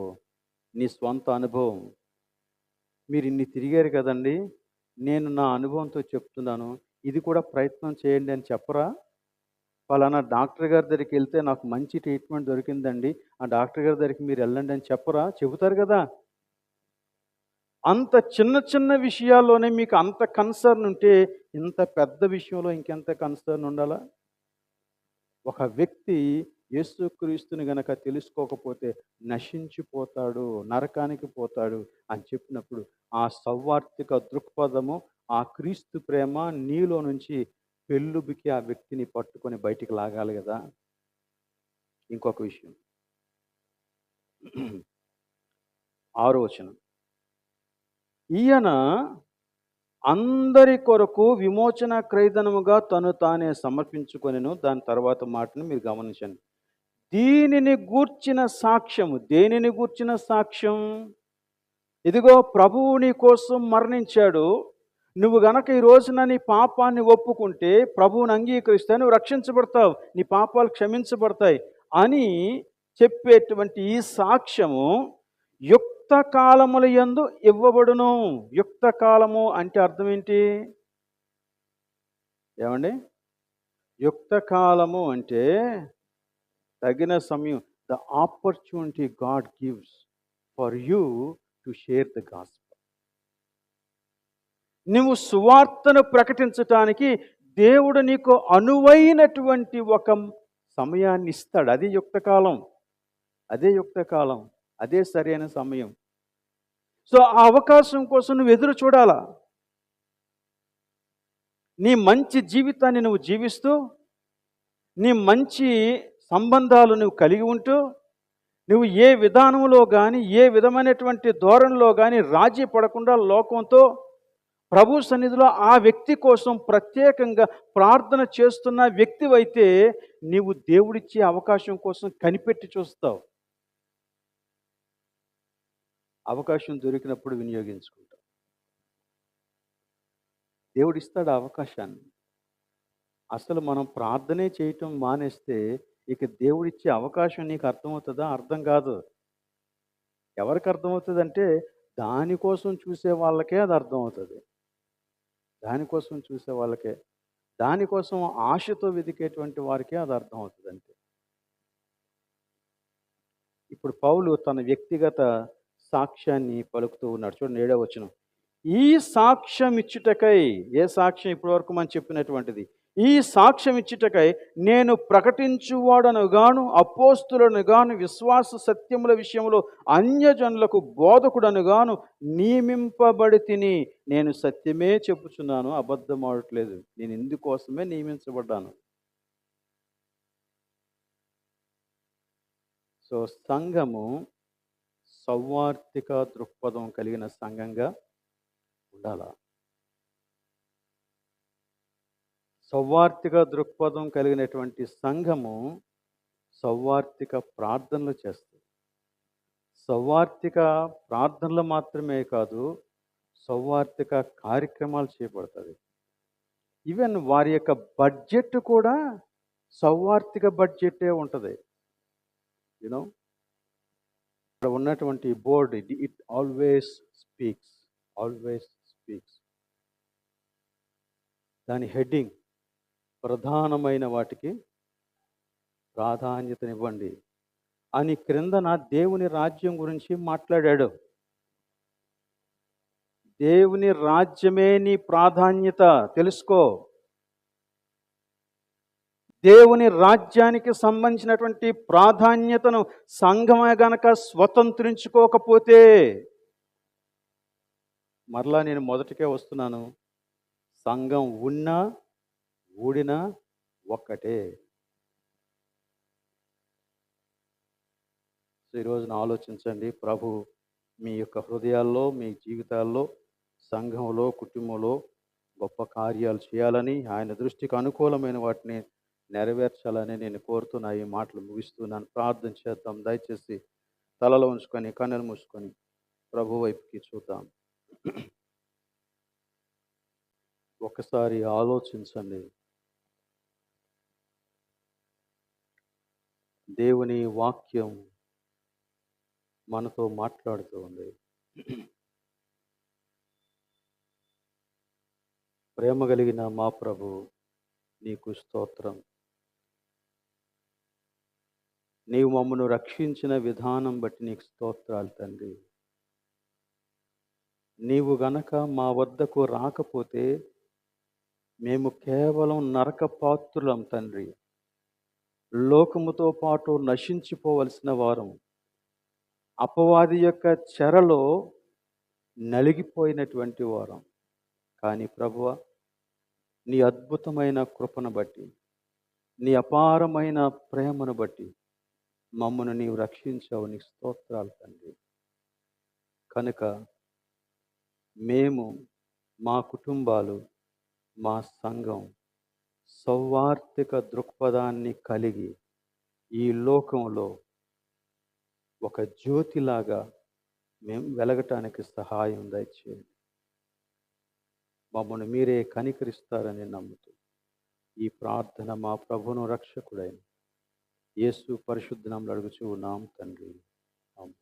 నీ స్వంత అనుభవం, మీరు ఇన్ని తిరిగారు కదండి, నేను నా అనుభవంతో చెప్తున్నాను, ఇది కూడా ప్రయత్నం చేయండి అని చెప్పరా? పలానా డాక్టర్ గారి దగ్గరికి వెళ్తే నాకు మంచి ట్రీట్మెంట్ దొరికిందండి, ఆ డాక్టర్ గారి దగ్గరికి మీరు వెళ్ళండి అని చెప్పరా? చెబుతారు కదా. అంత చిన్న చిన్న విషయాల్లోనే మీకు అంత కన్సర్న్ ఉంటే ఇంత పెద్ద విషయంలో ఇంకెంత కన్సర్న్ ఉండాలా? ఒక వ్యక్తి యేసుక్రీస్తుని గనక తెలుసుకోకపోతే నశించిపోతాడు, నరకానికి పోతాడు అని చెప్పినప్పుడు ఆ సౌవార్తిక దృక్పథము, ఆ క్రీస్తు ప్రేమ నీలో నుంచి పెళ్ళుబికి ఆ వ్యక్తిని పట్టుకొని బయటికి లాగాలి కదా. ఇంకొక విషయం, 6వ వచనం. ఈయన అందరి కొరకు విమోచన క్రయధనముగా తను తానే సమర్పించుకొనెను. దాని తర్వాత మాటను మీరు గమనించండి. దీనిని గూర్చిన సాక్ష్యము. దేనిని గూర్చిన సాక్ష్యం? ఇదిగో ప్రభువు నీ కోసం మరణించాడు, నువ్వు గనక ఈ రోజున నీ పాపాన్ని ఒప్పుకుంటే, ప్రభువుని అంగీకరిస్తే నువ్వు రక్షించబడతావు, నీ పాపాలు క్షమించబడతాయి అని చెప్పేటువంటి ఈ సాక్ష్యము యుక్త కాలముల యందు ఇవ్వబడును. యుక్త కాలము అంటే అర్థం ఏంటి? ఏమండి? యుక్త కాలము అంటే తగిన సమయం. The opportunity God gives for you to share the gospel. నువ్వు సువార్తను ప్రకటించటానికి దేవుడు నీకు అనువైనటువంటి ఒక సమయాన్ని ఇస్తాడు. అది యుక్త కాలం, అదే యుక్త కాలం, అదే సరైన సమయం. సో ఆ అవకాశం కోసం నువ్వు ఎదురు చూడాలా. నీ మంచి జీవితాన్ని నువ్వు జీవిస్తూ, నీ మంచి సంబంధాలు నువ్వు కలిగి ఉంటూ, నువ్వు ఏ విధానంలో కానీ, ఏ విధమైనటువంటి ధోరణిలో కానీ రాజీ పడకుండా లోకంతో ప్రభు సన్నిధిలో ఆ వ్యక్తి కోసం ప్రత్యేకంగా ప్రార్థన చేస్తున్న వ్యక్తివైతే నీవు దేవుడిచ్చే అవకాశం కోసం కనిపెట్టి చూస్తావు. అవకాశం దొరికినప్పుడు వినియోగించుకుంటావు. దేవుడిస్తాడు ఆ అవకాశాన్ని. అసలు మనం ప్రార్థనే చేయటం మానేస్తే ఇక దేవుడిచ్చే అవకాశం నీకు అర్థమవుతుందా? అర్థం కాదు. ఎవరికి అర్థమవుతుందంటే దానికోసం చూసే వాళ్ళకే అది అర్థమవుతుంది. దానికోసం చూసే వాళ్ళకే, దానికోసం ఆశతో వెతికేటువంటి వారికే అది అర్థమవుతుంది అంతే. ఇప్పుడు పౌలు తన వ్యక్తిగత సాక్ష్యాన్ని పలుకుతూ ఉన్నాడు. చూడండి 7వ వచనం. ఈ సాక్ష్యం ఇచ్చుటకై, ఏ సాక్ష్యం ఇప్పటివరకు మనం చెప్పినటువంటిది, ఈ సాక్ష్యం ఇచ్చుటకై నేను ప్రకటించువాడను గాను, అపోస్తులను గాను, విశ్వాస సత్యముల విషయంలో అన్యజనులకు బోధకుడను గాను నియమింపబడి తిని. నేను సత్యమే చెప్పుచున్నాను, అబద్ధమాడట్లేదు. నేను ఇందుకోసమే నియమించబడ్డాను. సో సంఘము సౌవార్తిక దృక్పథం కలిగిన సంఘంగా ఉండాలా. సౌవార్తిక దృక్పథం కలిగినటువంటి సంఘము సౌవార్తిక ప్రార్థనలు చేస్తుంది. సౌవార్తిక ప్రార్థనలు మాత్రమే కాదు, సౌవార్తిక కార్యక్రమాలు చేపడుతుంది. ఈవెన్ వారి యొక్క బడ్జెట్ కూడా సౌవార్తిక బడ్జెటే ఉంటుంది. యూనో, ఇక్కడ ఉన్నటువంటి board, it always speaks, always speaks. దాని హెడ్డింగ్, ప్రధానమైన వాటికి ప్రాధాన్యతనివ్వండి అని క్రిందన దేవుని రాజ్యం గురించి మాట్లాడాడు. దేవుని రాజ్యమే నీ ప్రాధాన్యత, తెలుసుకో. దేవుని రాజ్యానికి సంబంధించినటువంటి ప్రాధాన్యతను సంఘమే గనక స్వతంత్రించుకోకపోతే, మరలా నేను మొదటికే వస్తున్నాను, సంఘం ఉన్నా ఊడినా ఒక్కటే. సో ఈరోజున ఆలోచించండి. ప్రభు మీ యొక్క హృదయాల్లో, మీ జీవితాల్లో, సంఘంలో, కుటుంబంలో గొప్ప కార్యాలు చేయాలని, ఆయన దృష్టికి అనుకూలమైన వాటిని నెరవేర్చాలని నేను కోరుతున్నా. ఈ మాటలు ముగిస్తున్నాను. ప్రార్థన చేద్దాం. దయచేసి తలలో ఉంచుకొని, కన్నులు మూసుకొని ప్రభు వైపుకి చూద్దాం. ఒకసారి ఆలోచించండి. దేవుని వాక్యం మనతో మాట్లాడుతూ ఉంది. ప్రేమ కలిగిన మా ప్రభు, నీకు స్తోత్రం. నీవు మమ్మను రక్షించిన విధానం బట్టి నీకు స్తోత్రాలు తండ్రి. నీవు గనక మా వద్దకు రాకపోతే మేము కేవలం నరక పాత్రులం తండ్రి. లోకముతో పాటు నశించిపోవలసిన వారం, అపవాది యొక్క చెరలో నలిగిపోయినటువంటి వారం. కానీ ప్రభువా, నీ అద్భుతమైన కృపను బట్టి, నీ అపారమైన ప్రేమను బట్టి మమ్మను నీవు రక్షించావు. నీ స్తోత్రాలు తండ్రి. కనుక మేము, మా కుటుంబాలు, మా సంఘం సౌవార్తిక దృక్పథాన్ని కలిగి ఈ లోకంలో ఒక జ్యోతిలాగా మేము వెలగటానికి సహాయం దయచేయండి. మమ్మల్ని మీరే కనికరిస్తారని నమ్ముతూ ఈ ప్రార్థన మా ప్రభువును రక్షకుడైన యేసు పరిశుద్ధ నామములో అడుగుచూ ఉన్నాం తండ్రి. ఆమేన్.